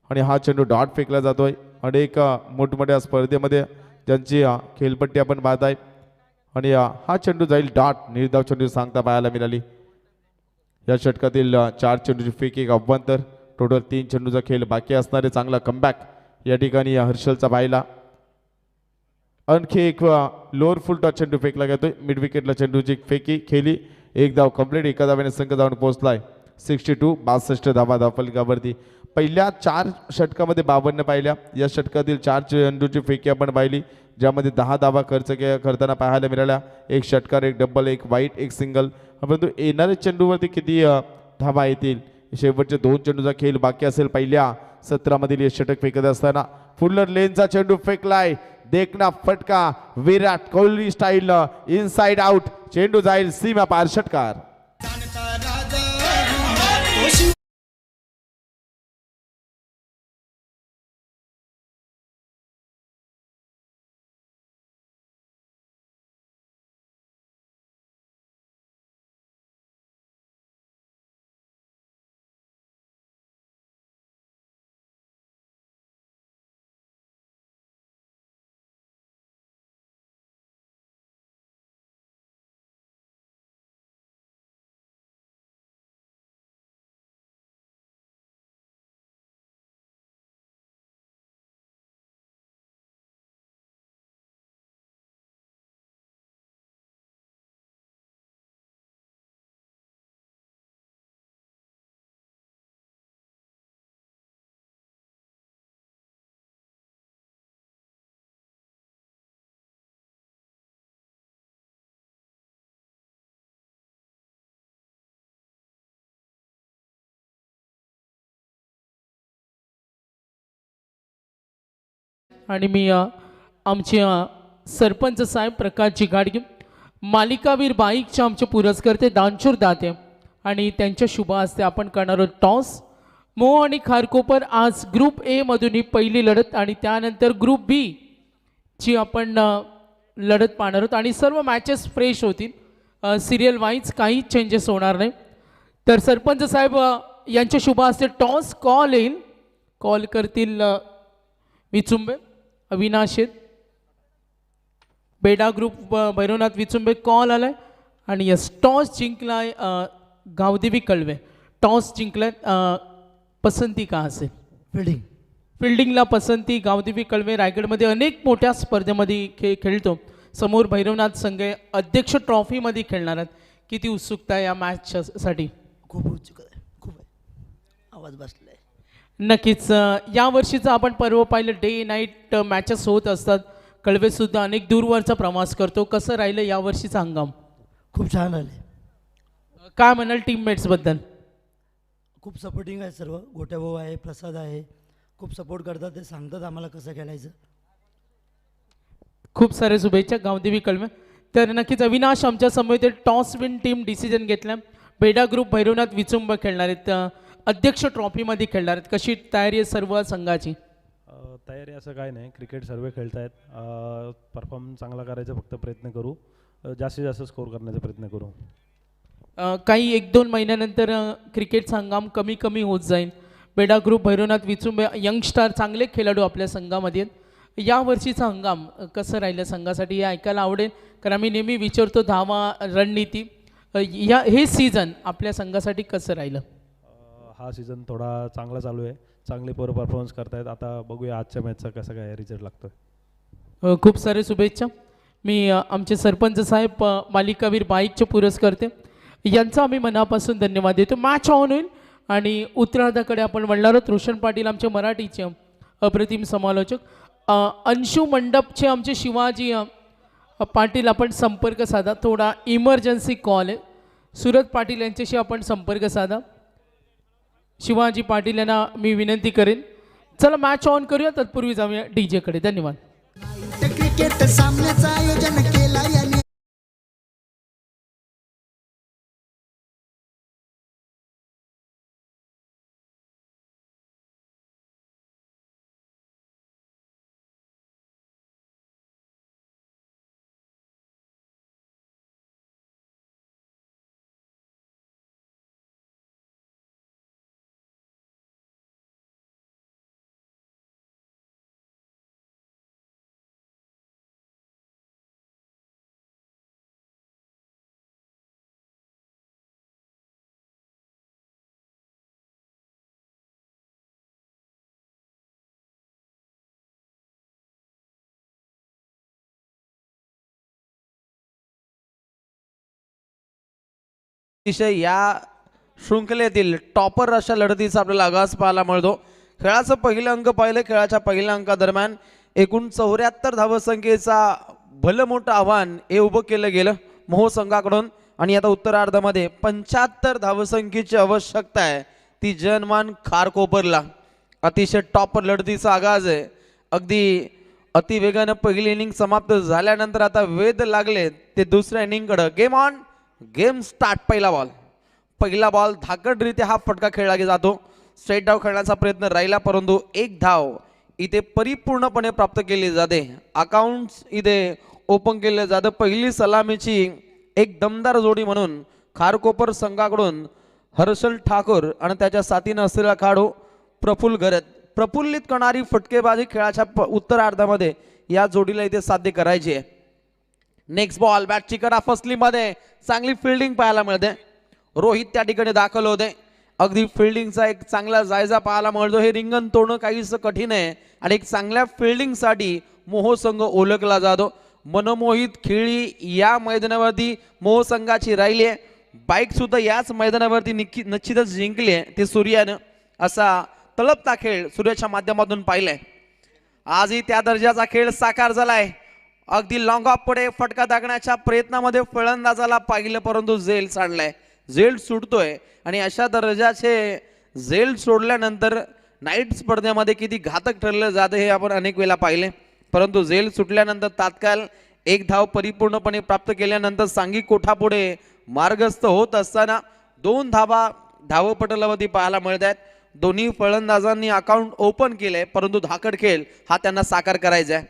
आणि हा चेंडू डॉट फेकला जातोय. अनेक मोठमोठ्या स्पर्धेमध्ये ज्यांची खेळपट्टी आपण पाहत आहे आणि हा चेंडू जाईल डॉट. निर्धाव चेंडू सांगता पाहायला मिळाली. या षटकातील 4 चेंडूची फेक एक अव्वंतर टोटल 3 चेंडूचा खेळ बाकी असणारे चांगला कमबॅक या ठिकाणी हर्षलचा पाहिला. आणखी एक लोअर फुल टच चेंडू फेकला जातोय. मिड विकेटला चेंडूची फेकी खेळली. एक धाव कंप्लीट. एका धाव्याने संघ धावून पोहोचलाय 62 62 धावा धावफलकावरती. पहिल्या 4 षटकामध्ये 52 पाहिल्या. या षटकातील 4 चेंडूची फेकी आपण पाहिली ज्यामध्ये 10 धावा खर्च करताना पाहायला मिळाल्या. एक षटकार एक डबल एक वाईट एक सिंगल. परंतु येणाऱ्या चेंडूवरती किती धावा येतील शेवटचे 2 चेंडूचा खेळ बाकी असेल. पहिल्या 17 मधील षटक फेकत असताना फुल्लर लेनचा चेंडू फेकलाय. देखना फटका Virat Kohli style inside out. चेंडू जाईल सीमा पार षटकार. आणि मी आमचे सरपंच साहेब प्रकाशजी गाडगे मालिकावीर बाईकचे आमचे पुरस्कर्ते दानशूर दाते आणि त्यांच्या शुभ हस्ते आपण करणार आहोत टॉस. मोह आणि खारकोपर आज ग्रुप ए मधून ही पहिली लढत आणि त्यानंतर ग्रुप बी ची आपण लढत पाहणार आहोत आणि सर्व मॅचेस फ्रेश होतील. सिरियल वाईज काही चेंजेस होणार नाही. तर सरपंच साहेब यांच्या शुभ हस्ते टॉस कॉल येईल. कॉल करतील विचुंबे अविनाश बेडा ग्रुप भैरवनाथ विचुंबे. कॉल आलाय आणि yes toss जिंकलाय Gavdevi Kalwe. Toss जिंकलाय. पसंती का असेल फिल्डिंगला पसंती गावदेवी कळवे. रायगडमध्ये अनेक मोठ्या स्पर्धेमध्ये खेळतो. समोर भैरवनाथ संघ अध्यक्ष ट्रॉफीमध्ये खेळणार आहेत. किती उत्सुकता या मॅचसाठी? खूप उत्सुक आहे. खूप आहे. आवाज बसलाय. नक्कीच या वर्षीचं आपण पर्व पाहिलं डे नाईट मॅचेस होत असतात. कळवेसुद्धा अनेक दूरवरचा प्रवास करतो. कसं राहिलं यावर्षीचा हंगाम? खूप छान आले. काय म्हणाल टीममेट्सबद्दल? खूप सपोर्टिंग आहे सर्व. गोट्याभाऊ आहे, प्रसाद आहे, खूप सपोर्ट करतात. ते सांगतात आम्हाला कसं खेळायचं. खूप सारे शुभेच्छा गावदेवी कळवे. तर नक्कीच अविनाश आमच्या समोर टॉस विन टीम डिसिजन घेतला. बेडा ग्रुप भैरवनाथ विचुंब खेळणार आहेत. अध्यक्ष ट्रॉफीमध्ये खेळणार आहेत. कशी तयारी आहे सर्व संघाची? तयारी असं काय नाही. क्रिकेट सर्व खेळत आहेत. परफॉर्मन्स चांगला करायचा फक्त प्रयत्न करू. जास्तीत जास्त स्कोर करण्याचा प्रयत्न करू. काही 1-2 महिन्यानंतर क्रिकेटचा हंगाम कमी कमी होत जाईल. बेडा ग्रुप भैरवनाथ विचुंबे यंगस्टार चांगले खेळाडू आपल्या संघामध्ये आहेत. या वर्षीचा हंगाम कसं राहिलं संघासाठी हे ऐकायला आवडेल. कारण आम्ही नेहमी विचारतो धावा रणनीती. हे सीझन आपल्या संघासाठी कसं राहिलं? हा सीझन थोडा चांगला चालू आहे. चांगले परफॉर्मन्स करतायत. आता बघूया आजच्या मॅचचा कसा काय रिझल्ट लागतोय. खूप सारे शुभेच्छा. मी आमचे सरपंच साहेब मालिकावीर बाईकचे पुरस्कर्ते यांचा आम्ही मनापासून धन्यवाद देतो. मॅच ऑन होईल आणि उत्तरार्धाकडे आपण वळणार आहोत. रोशन पाटील आमचे मराठीचे अप्रतिम समालोचक. अंशू मंडपचे आमचे शिवाजी पाटील आपण संपर्क साधा. थोडा इमर्जन्सी कॉल आहे. सुरत पाटील यांच्याशी आपण संपर्क साधा. शिवाजी पाटील यांना मी विनंती करेन. चला मॅच ऑन करूया. तत्पूर्वी जाऊया DJ कडे. धन्यवाद. क्रिकेट सामन्याचं आयोजन केलं अतिशय या शृंखलेतील टॉपर अशा लढतीचा आपल्याला आगाज पाहायला मिळतो. खेळाचं पहिलं अंक पाहिलं, खेळाच्या पहिल्या अंकादरम्यान एकूण 74 धावसंख्येचा भलं मोठं आव्हान हे उभं केलं गेलं मोहो संघाकडून. आणि आता उत्तरार्धामध्ये 75 धावसंख्येची आवश्यकता आहे ती जनमान खारकोपरला. अतिशय टॉपर लढतीचा आगाज आहे. अगदी अतिवेगानं पहिली इनिंग समाप्त झाल्यानंतर आता वेध लागले ते दुसऱ्या इनिंगकडं. Game on, game start. पहिला बॉल धाकटरीत्या हा फटका खेळला जातो. स्ट्रेट डाव खेळण्याचा प्रयत्न राहिला परंतु एक धाव इथे परिपूर्णपणे प्राप्त केली जाते. अकाउंट्स इथे ओपन केले जातं. पहिली सलामीची एक दमदार जोडी म्हणून खारकोपर संघाकडून हर्षल ठाकूर आणि त्याच्या साथीनं असलेला खेळाडू प्रफुल्ल घरत. प्रफुल्लित करणारी फटकेबाजी खेळाच्या उत्तरार्धामध्ये या जोडीला इथे साध्य करायची आहे. नेक्स्ट बॉल बॅटची करा फसलीमध्ये चांगली फिल्डिंग पाहायला मिळते. रोहित त्या ठिकाणी दाखल होते. अगदी फिल्डिंगचा एक चांगला जायजा पाहायला मिळतो. हे रिंगण तोडणं काहीच कठीण आहे आणि एक चांगल्या फिल्डिंगसाठी मोहो संघ ओळखला जातो. मनमोहित खेळी या मैदानावरती मोहो संघाची राहिली आहे. बाईक सुद्धा याच मैदानावरती निश्चितच जिंकली आहे ती सूर्यानं. असा तळपता खेळ सूर्याच्या माध्यमातून पाहिलाय. आजही त्या दर्जाचा खेळ साकार झालाय. अगदी लॉंग ऑफ पुढे फटका दागण्याच्या प्रयत्नामध्ये फलंदाजाला पाहिलं परंतु झेल सांडलाय. झेल सुटतोय आणि अशा दर्जाचे झेल सोडल्यानंतर नाईट स्पर्धेमध्ये किती घातक ठरलं जातं हे आपण अनेक वेळा पाहिले. परंतु झेल सुटल्यानंतर तात्काळ एक धाव परिपूर्णपणे प्राप्त केल्यानंतर सांघिक कोठापुढे मार्गस्थ होत असताना 2 धावा धावपटलावरती पाहायला मिळत आहेत. दोन्ही फलंदाजांनी अकाउंट ओपन केलंय परंतु धाकड खेळ हा त्यांना साकार करायचा आहे.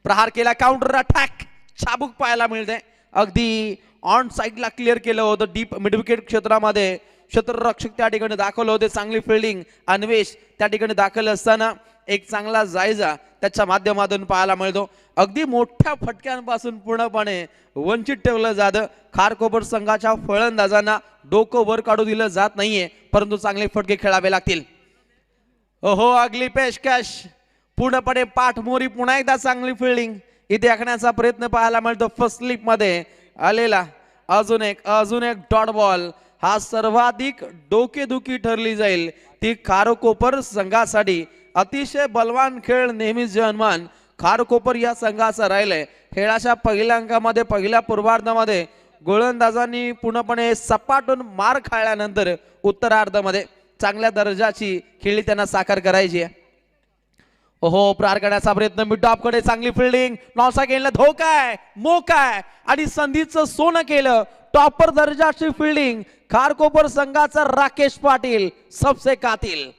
प्रहार केला, काउंटर अटॅक चाबूक पाहायला मिळते. अगदी ऑन साईडला क्लिअर केलं होतं. डीप मिड विकेट क्षेत्रामध्ये क्षेत्ररक्षक त्या ठिकाणी दाखल होते. चांगली फिल्डिंग अन्वेष त्या ठिकाणी दाखल असताना एक चांगला जायजा त्याच्या माध्यमातून पाहायला मिळतो. अगदी मोठ्या फटक्यांपासून पूर्णपणे वंचित ठेवलं जातं. खारकोपर संघाच्या फलंदाजांना डोकं वर काढू दिलं जात नाहीये परंतु चांगले फटके खेळावे लागतील. ओहो अगली पेशकश पूर्णपणे पाठमोरी. पुन्हा एकदा चांगली फिल्डिंग इथे आखण्याचा प्रयत्न पाहायला मिळतो. फर्स्ट स्लिप मध्ये आलेला अजून एक डॉट बॉल हा सर्वाधिक डोकेदुखी ठरली जाईल ती खारकोपर संघासाठी. अतिशय बलवान खेळ नेहमीच जनमान खारकोपर या संघाचा राहिलाय. खेळाच्या पहिल्या अंकामध्ये पहिल्या पूर्वार्धामध्ये गोलंदाजांनी पूर्णपणे सपाटून मार खाल्ल्यानंतर उत्तरार्धामध्ये चांगल्या दर्जाची खेळी त्यांना साकार करायची आहे. ओहो प्रहार करण्याचा प्रयत्न मिड ऑफ कडे चांगली फिल्डिंग. नॉसा गेला धोकाय मोकाय आणि संधीचं सोनं केलं. टॉपर दर्जाची फिल्डिंग खारकोपर संघाचा राकेश पाटील सबसे कातिल.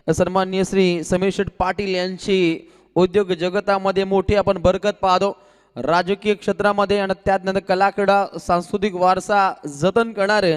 सन्माननीय श्री समीर शेठ पाटील यांची उद्योग जगतामध्ये मोठी आपण बरकत पाहतो. राजकीय क्षेत्रामध्ये आणि त्यानंतर कलाक्रीडा सांस्कृतिक वारसा जतन करणारे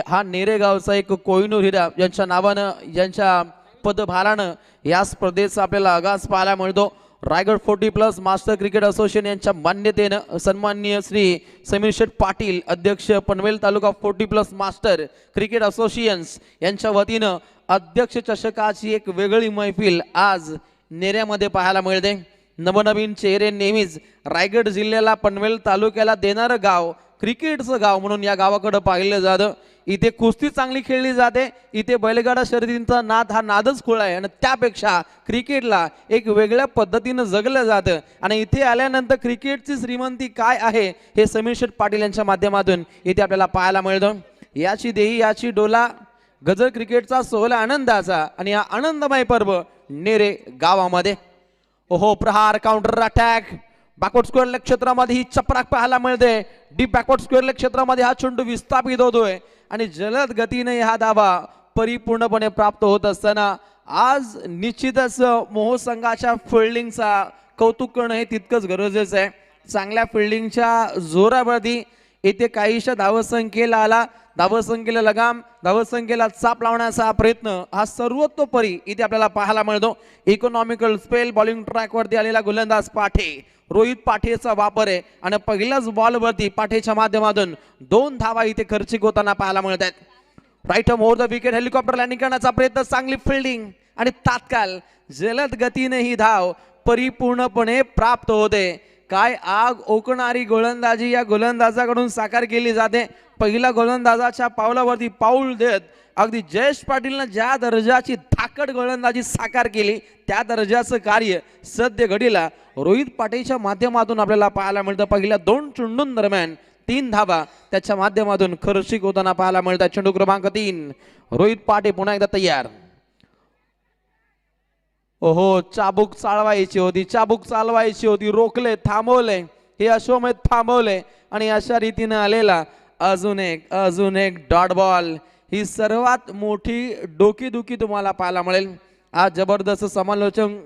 हा नेरे गावचा एक कोहिनूर हिरा यांच्या नावानं यांच्या पदभारानं या स्पर्धेचा आपल्याला आगाज पाहायला मिळतो. रायगड 40+ मास्टर क्रिकेट असोसिएशन यांच्या मान्यतेनं सन्माननीय श्री समीर शेठ पाटील अध्यक्ष पनवेल तालुका 40+ मास्टर क्रिकेट असोसिएशन्स यांच्या वतीनं अध्यक्ष चषकाची एक वेगळी मैफिल आज नेऱ्यामध्ये पाहायला मिळते. नवनवीन चेहरे नेहमीच रायगड जिल्ह्याला पनवेल तालुक्याला देणारं गाव क्रिकेटचं गाव म्हणून या गावाकडे पाहिलं जातं. इथे कुस्ती चांगली खेळली जाते. इथे बैलगाडा शर्यतींचा नाद हा नादच खुळा आहे आणि त्यापेक्षा क्रिकेटला एक वेगळ्या पद्धतीनं जगलं जातं. आणि इथे आल्यानंतर क्रिकेटची श्रीमंती काय आहे हे समीर शेठ पाटील यांच्या माध्यमातून इथे आपल्याला पाहायला मिळतं. याची देही याची डोला गजर क्रिकेटचा सोहळा आनंदाचा आणि हा आनंदमय पर्व नेरे गावामध्ये. ओहो प्रहार काउंटर अटॅक बॅकवर्ड स्क्वेअर क्षेत्रामध्ये ही चपराक पाहायला मिळते. डीप बॅकवर्ड स्क्वेअर क्षेत्रामध्ये हा चेंडू विस्थापित होतोय आणि जलद गतीने हा धावा परिपूर्णपणे प्राप्त होत असताना आज निश्चितच मोहो संघाच्या फिल्डिंगचा कौतुक करणं हे तितकंच गरजेचं आहे. चांगल्या फिल्डिंगच्या जोरावरती येथे काहीशा धावसंख्येला आला, धावसंख्येला लगाम, धावसंख्येला चाप लावण्याचा प्रयत्न हा सर्वतोपरी इथे आपल्याला पाहायला मिळतो. इकॉनॉमिकल स्पेल बॉलिंग ट्रॅकवरती आलेला गोलंदाज पाठे, रोहित पाठेचा वापर आहे आणि पहिल्याच बॉलवरती पाठेच्या माध्यमातून 2 धावा इथे खर्चिक होताना पाहायला मिळत आहेत. Right over the wicket, helicopter landing करण्याचा प्रयत्न, चांगली फिल्डिंग आणि तात्काळ जलद गतीने ही धाव परिपूर्णपणे प्राप्त होते. काय आग ओकणारी गोलंदाजी या गोलंदाजाकडून साकार केली जाते. पहिला गोलंदाजाच्या पावलावरती पाऊल देत अगदी जयेश पाटीलनं ज्या दर्जाची धाकड गोलंदाजी साकार केली त्या दर्जाचं कार्य सध्या घडीला रोहित पाटीलच्या माध्यमातून आपल्याला पाहायला मिळतं. पहिल्या 2 चेंडूं दरम्यान 3 धावा त्याच्या माध्यमातून खर्चिक होताना पाहायला मिळतात. चेंडू क्रमांक 3 रोहित पाटे पुन्हा एकदा तयार. ओहो, चाबूक चालवायची होती, रोखले, थांबवले, हे अश्वमेध थांबवले आणि अशा रीतीने आलेला अजून एक डॉट बॉल. ही सर्वात मोठी डोकीदुखी तुम्हाला पाहायला मिळेल. आज जबरदस्त समालोचन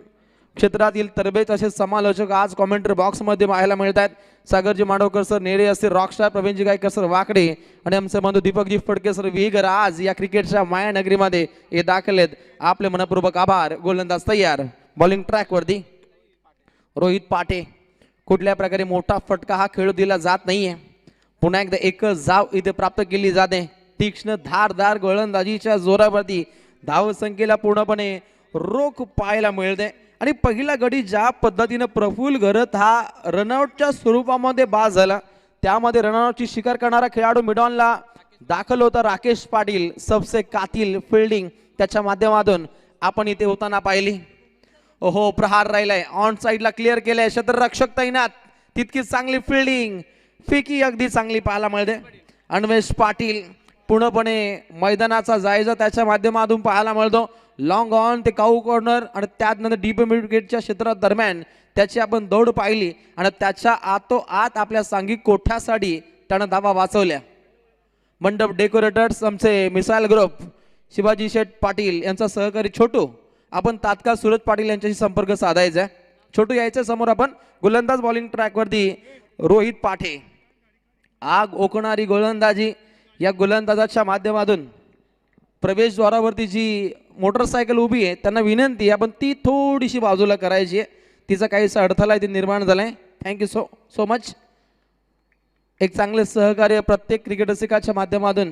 क्षेत्रातील तरबेज असे समालोचक आज कॉमेंट्री बॉक्स मध्ये पाहायला मिळत आहेत. सागरजी माडवकर सर, नेरे असतील, रॉकस्टार प्रवीणजी गायकर सर वाकडे आणि आमचे बंधू दीपकजी फडके सर विहीगर आज या क्रिकेटच्या मायानगरीमध्ये हे दाखल आहेत. आपले मनपूर्वक आभार. गोलंदाज तयार, बॉलिंग ट्रॅक वरती रोहित पाटे. कुठल्या प्रकारे मोठा फटका हा खेळू दिला जात नाहीये. पुन्हा एकदा एकच धाव इथे प्राप्त केली जाते. तीक्ष्ण धारदार गोलंदाजीच्या जोरावरती धावसंख्येला पूर्णपणे रोख पाहायला मिळते आणि पहिला गडी ज्या पद्धतीने प्रफुल्ल घरत हा रनआउटच्या स्वरूपामध्ये बाद झाला त्यामध्ये रनआउटची शिकार करणारा खेळाडू मिडॉनला दाखल होता राकेश पाटील. सबसे कातील फिल्डिंग त्याच्या माध्यमातून आपण इथे होताना पाहिली. ओहो, प्रहार राहिलाय, ऑन साइडला क्लिअर केलंय, क्षेत्ररक्षक तैनात, तितकीच चांगली फिल्डिंग, फेकी अगदी चांगली पाहायला मिळते. अन्वेष पाटील पूर्णपणे मैदानाचा जायजा त्याच्या माध्यमातून पाहायला मिळतो. लॉंग ऑन ते काऊ कॉर्नर आणि त्यानंतर डीप मिड विकेटच्या क्षेत्रात दरम्यान त्याची आपण दौड पाहिली आणि त्याच्या आतोआत आपल्या सांघिक कोठ्यासाठी त्यानं धावा वाचवल्या. मंडप डेकोरेटर्स आमचे मिसाईल ग्रुप, शिवाजी शेठ पाटील यांचा सहकारी छोटू, आपण तात्काळ सूरज पाटील यांच्याशी संपर्क साधायचा आहे. छोटू यायच्या समोर आपण. गोलंदाज बॉलिंग ट्रॅकवरती रोहित पाटे. आग ओकणारी गोलंदाजी या गोलंदाजाच्या माध्यमातून प्रवेशद्वारावरती जी मोटरसायकल उभी आहे त्यांना विनंती आहे आपण ती थोडीशी बाजूला करायची आहे. तिचा काहीसा अडथळा इथे निर्माण झालाय. Thank you so much. एक चांगले सहकार्य प्रत्येक क्रिकेट रसिकाच्या माध्यमातून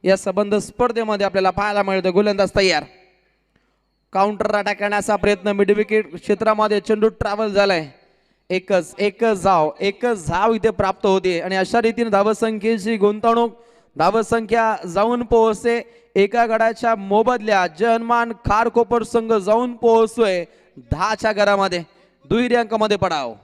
या संबंध स्पर्धेमध्ये आपल्याला पाहायला मिळतं. गोलंदाज तयार, काउंटर अटॅक करण्याचा प्रयत्न, मिड विकेट क्षेत्रामध्ये चेंडू ट्रॅव्हल झालाय. एकच धाव इथे प्राप्त होते आणि अशा रीतीने धावसंख्येची गुंतवणूक, धावसंख्या जाऊन पोहोचते. एका गडाच्या मोबदल्या जनमान खारकोपर संघ जाऊन पोहोचतोय 10च्या घरामध्ये. दुहेरी अंकामध्ये पडाव.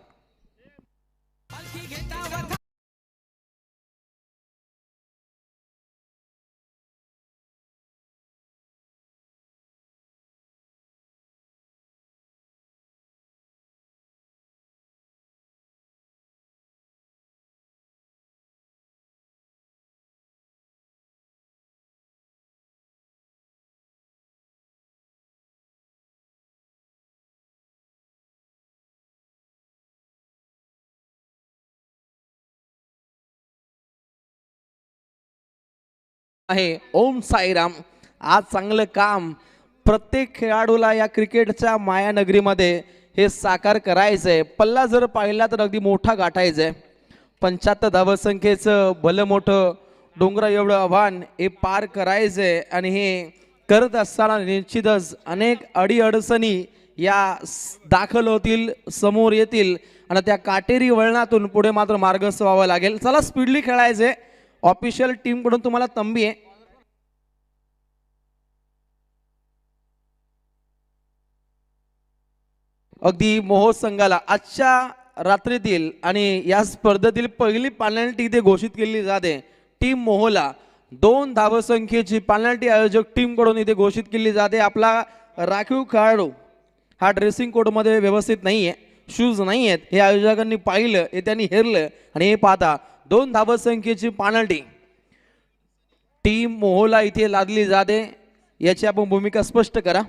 आहे ओम साईराम. आज चांगलं काम प्रत्येक खेळाडूला या क्रिकेटच्या मायानगरीमध्ये हे साकार करायचंय. पल्ला जर पाहिला तर अगदी मोठा गाठायचंय. 75 धावसंख्येचं भलं मोठं डोंगरा एवढं आव्हान हे पार करायचंय आणि हे करत असताना निश्चितच अनेक अडीअडचणी या दाखल होतील, समोर येतील आणि त्या काटेरी वळणातून पुढे मात्र मार्गस्थ व्हावं लागेल. चला स्पीडली खेळायचंय. ऑफिशियल टीम कडून तुम्हाला तंबी आहे. अगदी मोहो संघाला आजच्या रात्रीतील आणि या स्पर्धेतील पहिली पेनल्टी इथे घोषित केली जाते. टीम मोहोला 2 धावसंख्येची पेनल्टी आयोजक टीम कडून इथे घोषित केली जाते. आपला राखीव खेळाडू हा ड्रेसिंग कोड मध्ये व्यवस्थित नाहीये, शूज नाही आहेत, हे आयोजकांनी पाहिलं, हे त्यांनी हेरलं आणि हे पाहता 2 धावसंख्येची पेनल्टी टीम मोहोला इथे लादली जाते. याची आपण भूमिका स्पष्ट करा.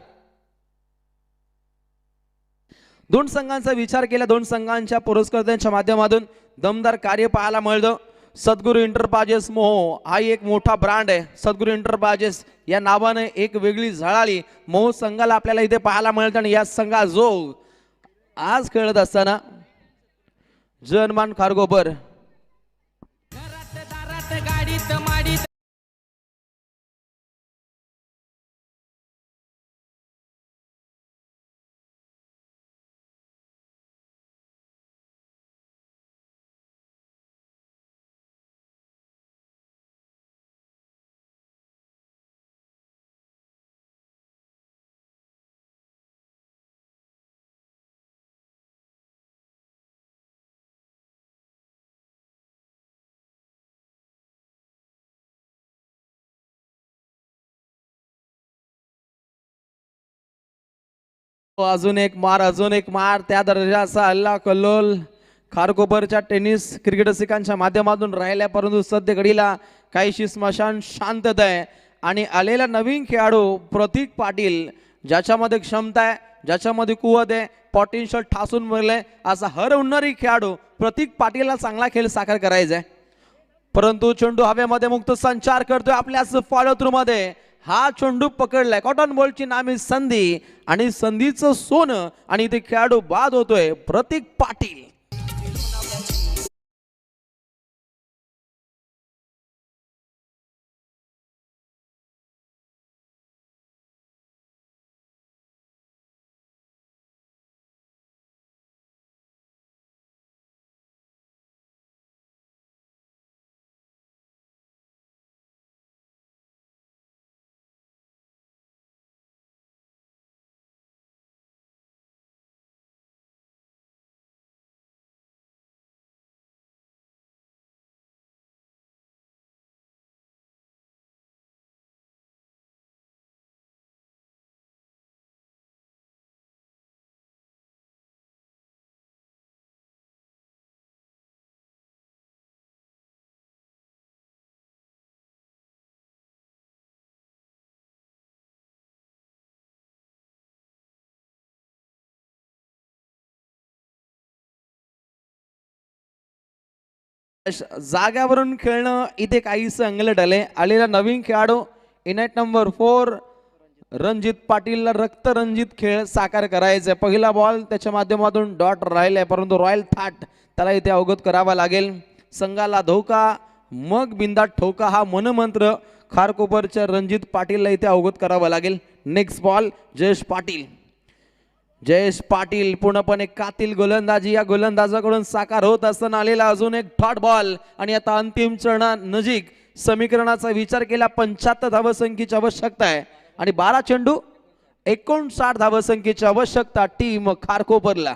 दोन संघांचा विचार केला, दोन संघांच्या पुरस्कर्त्यांच्या माध्यमातून दमदार कार्य पाहायला मिळतं. सद्गुरू इंटरप्राइजेस मोहो हा एक मोठा ब्रँड आहे. सद्गुरू इंटरप्राइजेस या नावाने एक वेगळी झळाळी मोहो संघाला आपल्याला इथे पाहायला मिळतं. आणि या संघाजोग आज खेळत असताना जनमान खारगोपर अजून एक मार त्या दर्जाचा हल्ला कल्लोल खारकोपरच्या टेनिस क्रिकेट रसिकांच्या माध्यमातून राहिल्या. परंतु सध्या घडीला काहीशी स्मशान शांतता आहे. आणि आलेला नवीन खेळाडू प्रतीक पाटील ज्याच्यामध्ये क्षमता आहे, ज्याच्यामध्ये कुवत आहे, पोटेन्शियल ठासून भरलंय असा हरवणारी खेळाडू प्रतीक पाटीलला चांगला खेळ साकार करायचा आहे. परंतु चेंडू हवेमध्ये मुक्त संचार करतोय आपल्याच फॉलो थ्रू मध्ये. हा चेंडू पकडलाय, कॉटन बॉलची नामी संधी आणि संधीचं सोनं आणि इथे खेळाडू बाद होतोय प्रतीक पाटील. जाग्यावरून खेळणं इथे काहीच अंगलट आले. आलेला नवीन खेळाडू इनायत नंबर 4 रणजित पाटीलला रक्तरंजित खेळ साकार करायचा. पहिला बॉल त्याच्या माध्यमातून डॉट राहिलाय, परंतु रॉयल थाट त्याला इथे अवगत करावा लागेल. संघाला धोका मग बिंदात ठोका हा मनमंत्र खारकोपरच्या रणजित पाटीलला इथे अवगत करावा लागेल. नेक्स्ट बॉल जयेश पाटील पूर्णपणे कातील गोलंदाजी या गोलंदाजाकडून साकार होत असताना आलेला अजून एक डॉट बॉल. आणि आता अंतिम चरणा नजीक समीकरणाचा विचार केला 75 धावसंख्येची आवश्यकता आहे आणि 12 चेंडू 59 धावसंख्येची आवश्यकता टीम खारकोपरला.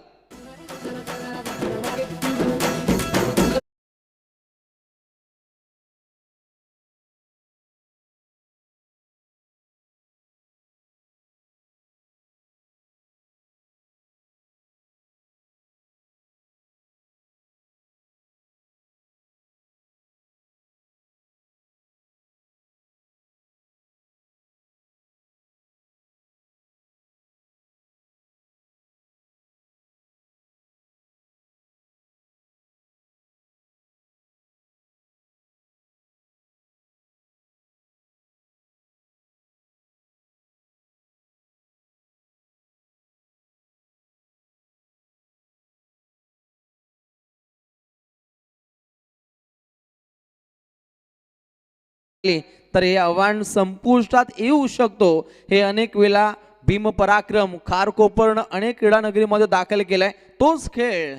तर हे आव्हान संपुष्टात येऊ शकतो. हे अनेक वेळा भीम पराक्रम खारकोपरनं अनेक क्रीडा नगरीमध्ये दाखल केलाय. तोच खेळ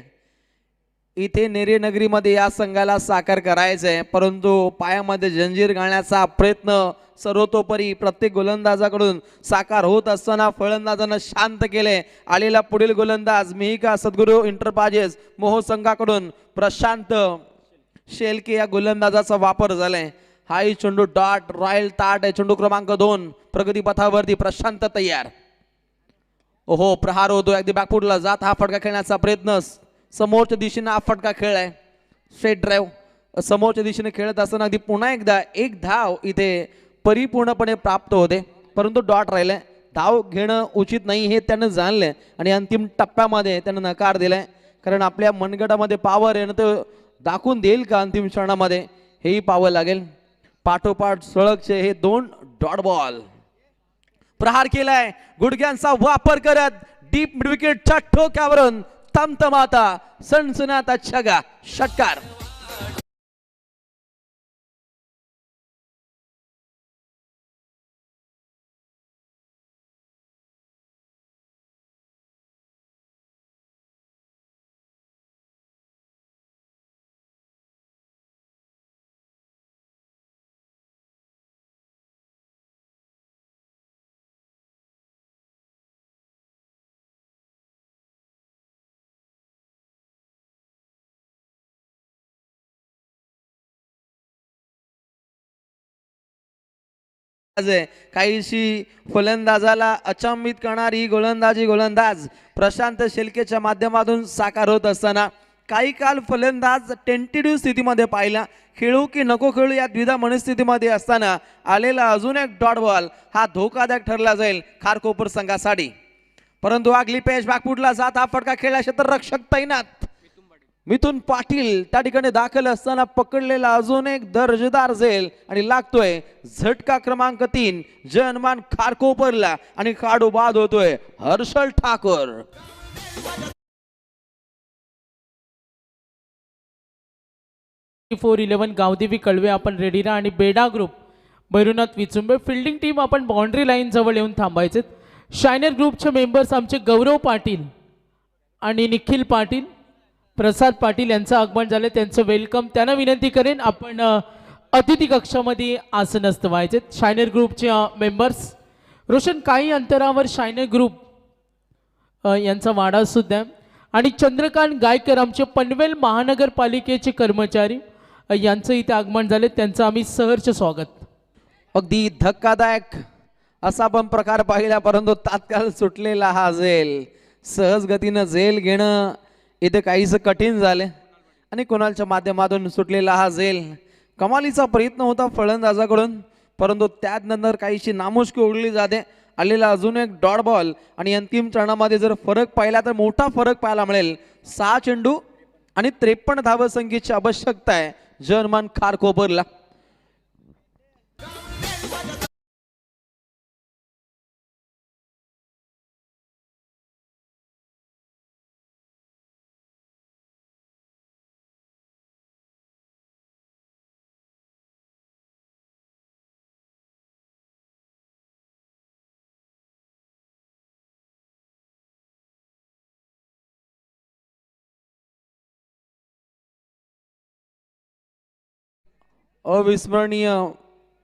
इथे नेरे नगरीमध्ये या संघाला साकार करायचा आहे. परंतु पायामध्ये जंजीर घालण्याचा प्रयत्न सर्वतोपरी प्रत्येक गोलंदाजाकडून साकार होत असताना फलंदाजानं शांत केले. आलेला पुढील गोलंदाज मिहिका सद्गुरू इंटरप्राइजेस मोहो संघाकडून प्रशांत शेलके या गोलंदाजाचा वापर झालाय. हाई चेंडू डॉट रॉयल ताट चेंडू क्रमांक 2 प्रगती पथावरती प्रशांत तयार. ओहो प्रहार होतो अगदी बॅकफुटला जात हा फटका खेळण्याचा प्रयत्न समोरच्या दिशेने हा फटका खेळलाय. स्ट्रेट ड्राईव्ह समोरच्या दिशेने खेळत असताना अगदी पुन्हा एकदा एक धाव इथे परिपूर्णपणे प्राप्त होते परंतु डॉट राहिले. धाव घेणं उचित नाही हे त्यानं जाणलंय आणि अंतिम टप्प्यामध्ये त्यानं नकार दिलाय. कारण आपल्या मनगटामध्ये पावर आहे ना, तो दाखवून देईल का अंतिम क्षणामध्ये हेही पाहावं लागेल. पाठोपाठ सळगचे हे 2 डॉट बॉल. प्रहार केलाय गुडघ्यांचा वापर करत डीप मिड विकेटच्या ठोक्यावरून तमतमाता सनसनाटा छगा षटकार. काहीशी फलंदाजाला अचंबित करणारी गोलंदाज प्रशांत शेलकेच्या माध्यमातून साकार होत असताना काही काल फलंदाज टेंटेटिव्ह स्थितीमध्ये पाहिला. खेळू की नको खेळू या द्विधा मनस्थितीमध्ये असताना आलेला अजून एक डॉट बॉल हा धोकादायक ठरला जाईल खारकोपर संघासाठी. परंतु आगली पेश बॅकफुटला जात हा फटका खेळला क्षेत्ररक्षक तैनात मिथुन पाटील त्या ठिकाणी दाखल असताना पकडलेला अजून एक दर्जेदार झेल आणि लागतोय झटका क्रमांक 3 जनमान खारकोपरला आणि काढू बाद होतोय हर्षल ठाकर. फोर 11 गावदेवी कळवे आपण रेडी राहा आणि Beda group Bhairavnath Vichumbe fielding team आपण बाउंड्री लाईन जवळ येऊन थांबायचे. शायनर ग्रुपचे मेंबर्स आमचे गौरव पाटील आणि निखिल पाटील प्रसाद पाटील यांचं आगमन झालं, त्यांचं वेलकम. त्यांना विनंती करेन आपण अतिथी कक्षामध्ये आसनस्थ व्हायचे. शायनर ग्रुपचे मेंबर्स रोशन काही अंतरावर शायनर ग्रुप यांचा वाडा सुद्धा आणि चंद्रकांत गायकर आमचे पनवेल महानगरपालिकेचे कर्मचारी यांचं इथे आगमन झाले, त्यांचं आम्ही सहर्ष स्वागत. अगदी धक्कादायक असा पण प्रकार पाहिला परंतु तात्काळ सुटलेला हा झेल. सहज गतीनं झेल घेणं इथे काहीच कठीण झाले आणि कुणालच्या माध्यमातून सुटलेला हा झेल कमालीचा प्रयत्न होता फलंदाजाकडून परंतु त्यानंतर काहीशी नामुष्की ओढली जाते. आलेला अजून एक डॉट बॉल आणि अंतिम चरणामध्ये जर फरक पाहिला तर मोठा फरक पाहायला मिळेल. 6 चेंडू आणि 53 धावसंख्येची आवश्यकता आहे जनमान खारकोपरला. अविस्मरणीय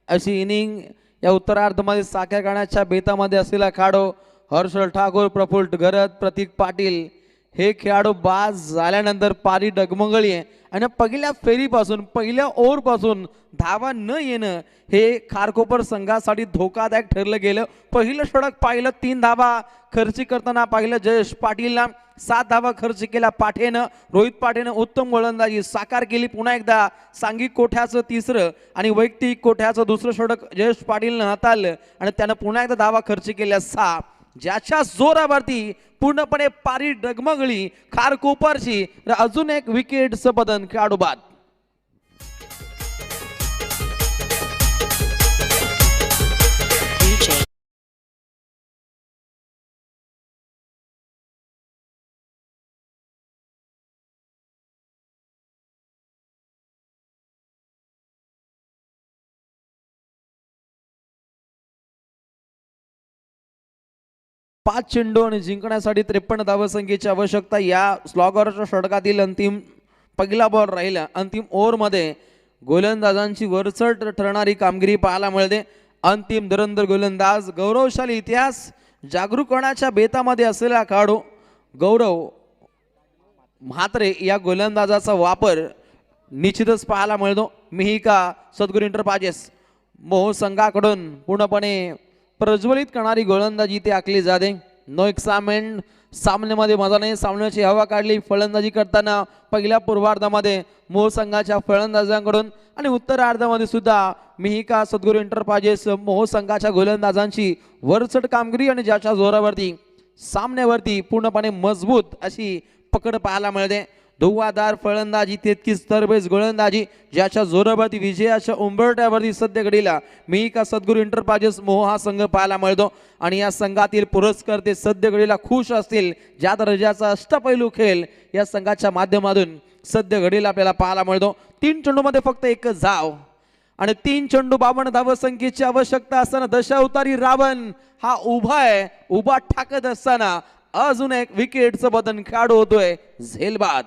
अशी इनिंग या उत्तरार्धामध्ये साकार करण्याच्या बेतामध्ये असलेला खेळाडू हर्षल ठाकूर, प्रफुल्ल घरत, प्रतीक पाटील हे खेळाडू बाद झाल्यानंतर पारी डगमगळी आहे आणि पहिल्या फेरीपासून पहिल्या ओव्हरपासून धावा न येणं हे खारकोपर संघासाठी धोकादायक ठरलं गेलं. पहिलं षटक पाहिलं 3 धावा खर्ची करताना पाहिलं जयेश पाटीलला, 7 धावा खर्च केला पाठेनं. रोहित पाठेनं उत्तम गोलंदाजी साकार केली. पुन्हा एकदा सांघिक कोठ्याचं 3रं आणि वैयक्तिक कोठ्याचं 2रं षटक जयेश पाटीलनं हाताळलं आणि त्यानं पुन्हा एकदा धावा खर्च केल्या 6, ज्याच्या जोरावरती पूर्णपणे पारी डगमगली खारकोपरची. अजून एक विकेटचं बदन खेळाडू बाद. DJ 5 चेंडू आणि जिंकण्यासाठी 53 धावसंख्येची आवश्यकता. या स्लॉगरच्या षटकातील अंतिम पहिला बॉल राहिला. अंतिम ओव्हरमध्ये गोलंदाजांची वरचढ ठरणारी कामगिरी पाहायला मिळते. अंतिम धुरंधर गोलंदाज गौरवशाली इतिहास जागरूकपणाच्या बेतामध्ये असलेला खेळाडू गौरव म्हात्रे या गोलंदाजाचा वापर निश्चितच पाहायला मिळतो. मिहिका सद्गुरू इंटरप्राइजेस मोह संघाकडून पूर्णपणे प्रज्वलित करणारी गोलंदाजी ते आखली जाते. नो एक्साइटमेंट, सामन्यामध्ये मजा नाही. सामन्याची हवा काढली फलंदाजी करताना पहिल्या पूर्वार्धामध्ये मोह संघाच्या फलंदाजांकडून आणि उत्तरार्धामध्ये सुद्धा मिहिका सद्गुरू एंटरप्राइजेस मोह संघाच्या गोलंदाजांची वरचढ कामगिरी आणि ज्याच्या जोरावरती सामन्यावरती पूर्णपणे मजबूत अशी पकड पाहायला मिळते. धुव्वाधार फलंदाजी तितकीच तरबेज गोलंदाजी ज्याच्या जोरावरती विजयाच्या उंबरठ्यावरती सध्या घडीला मिहिका सद्गुरू एंटरप्राइजेस मोह हा संघ पाहायला मिळतो. आणि या संघातील पुरस्कर्ते सध्या घडीला खुश असतील. ज्या दर्जाचा अष्टपैलू खेळ या संघाच्या माध्यमातून सध्या घडीला आपल्याला पाहायला मिळतो. 3 चेंडूमध्ये फक्त एकच धाव आणि 3 चेंडू 52 धावसंख्येची आवश्यकता असताना दशावतारी रावण हा उभा आहे. उभा ठाकत असताना अजून एक विकेटचं बदन खेळाडू होतोय झेलबाद.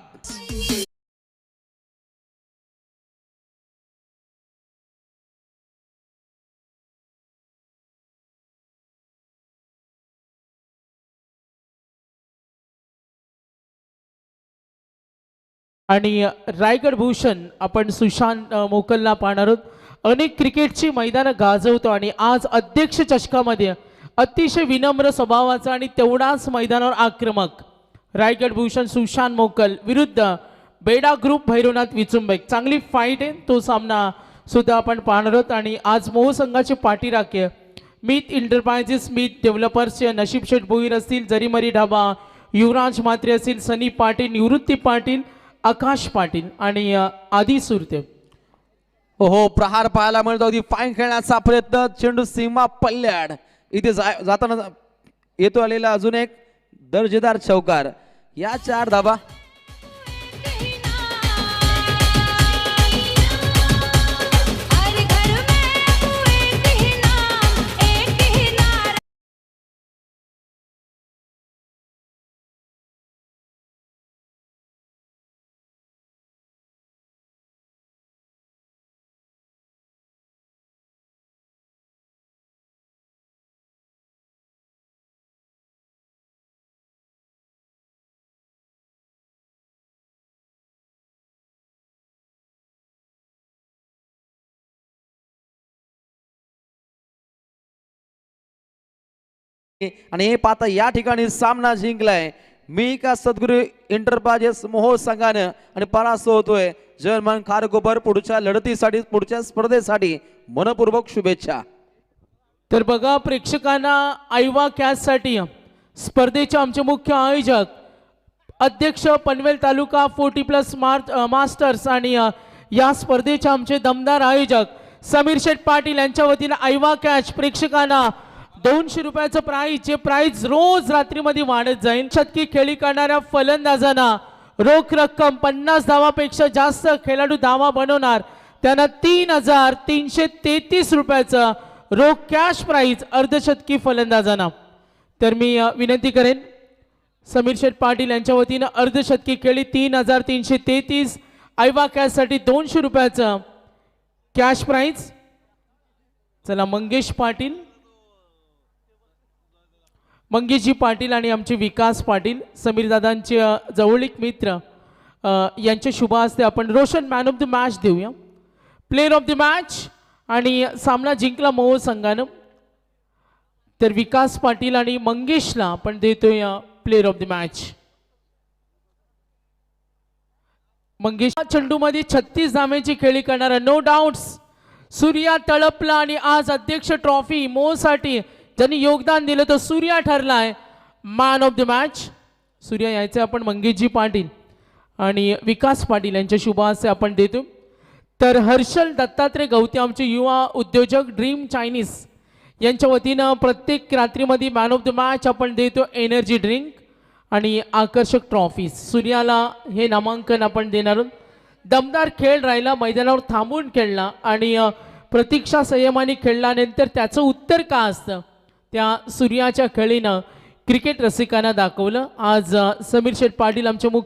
आणि रायगड भूषण आपण सुशांत मोकलला पाहणार आहोत. अनेक क्रिकेटची मैदानं गाजवतो आणि आज अध्यक्ष चषकामध्ये अतिशय विनम्र स्वभावाचा आणि तेवढाच मैदानावर आक्रमक रायगड भूषण सुशांत मोकल विरुद्ध बेडा ग्रुप भैरवनाथ विचुंबक. चांगली फाईट आहे. तो सामना सुद्धा आपण पाहणार आहोत. आणि आज मोह संघाचे पाठीराखे मीत एंटरप्राइजेस, मीत डेव्हलपर्सचे नशीब शेठ भोईर असतील, जरीमरी ढाबा, युवराज म्हात्रे असतील, सनी पाटील, निवृत्ती पाटील, आकाश पाटील आणि आदी सुरते. हो, प्रहार पाहायला मिळतो. अगदी फाईन खेळण्याचा प्रयत्न. चेंडू सीमा पल्ल्याड इथे जाताना येतो आलेला अजून एक दर्जेदार चौकार. या 4 धाबा. आणि हे पाहता या ठिकाणी सामना जिंकलाय मिहिका सद्गुरू एंटरप्राइजेस मोह संघानं आणि परास्त होतोय जर्मन खारकोपर. पुढच्या लढतीसाठी पुढच्या स्पर्धेसाठी मनपूर्वक शुभेच्छा. तर बघा प्रेक्षकांना आयवा कॅचसाठी स्पर्धेचे आमचे मुख्य आयोजक अध्यक्ष पनवेल तालुका 40+ मास्टर्स आणि या स्पर्धेचे आमचे दमदार आयोजक समीर शेठ पाटील यांच्या वतीने आयवा कॅच प्रेक्षकांना 200 रुपयाचं प्राइज, जे प्राइज रोज रात्रीमध्ये वाढत जाईल. शतकी खेळी करणाऱ्या फलंदाजांना रोख रक्कम 50 धावापेक्षा जास्त खेळाडू धावा बनवणार त्यांना 3333 रुपयाचं रोख कॅश प्राइज अर्धशतकी फलंदाजांना. तर मी विनंती करेन समीर शेठ पाटील यांच्या वतीनं अर्धशतकी खेळी 3333 आयवा कॅचसाठी 200 रुपयाचं कॅश प्राइज. चला मंगेशजी पाटील आणि आमचे विकास पाटील समीर दादांचे जवळीक मित्र यांच्या शुभ हस्ते आपण Roshan man of the match देऊया. प्लेयर ऑफ द मॅच आणि सामना जिंकला मोह संघानं. तर विकास पाटील आणि मंगेशला आपण देतोय player of the match. Mangesh चेंडूमध्ये 36 धावेची खेळी करणारा नो डाऊट्स सूर्या तळपला आणि आज अध्यक्ष ट्रॉफी मोहसाठी ज्यांनी योगदान दिलं तो सूर्या ठरलाय man of the match. Surya यायचे आपण मंगेशजी पाटील आणि विकास पाटील यांच्या शुभ हस्ते आपण देतो. तर हर्षल दत्तात्रय गवते आमचे युवा उद्योजक ड्रीम चायनीज यांच्या वतीनं प्रत्येक रात्रीमध्ये मॅन ऑफ द मॅच आपण देतो एनर्जी ड्रिंक आणि आकर्षक ट्रॉफीज. सूर्याला हे नामांकन आपण देणार आहोत. दमदार खेळ राहिला, मैदानावर थांबून खेळला आणि प्रतीक्षा संयमाने खेळल्यानंतर त्याचं उत्तर का असतं त्या सूर्याच्या खेळीनं क्रिकेट रसिकांना दाखवलं. आज समीर शेठ पाटील आमचे मुख्य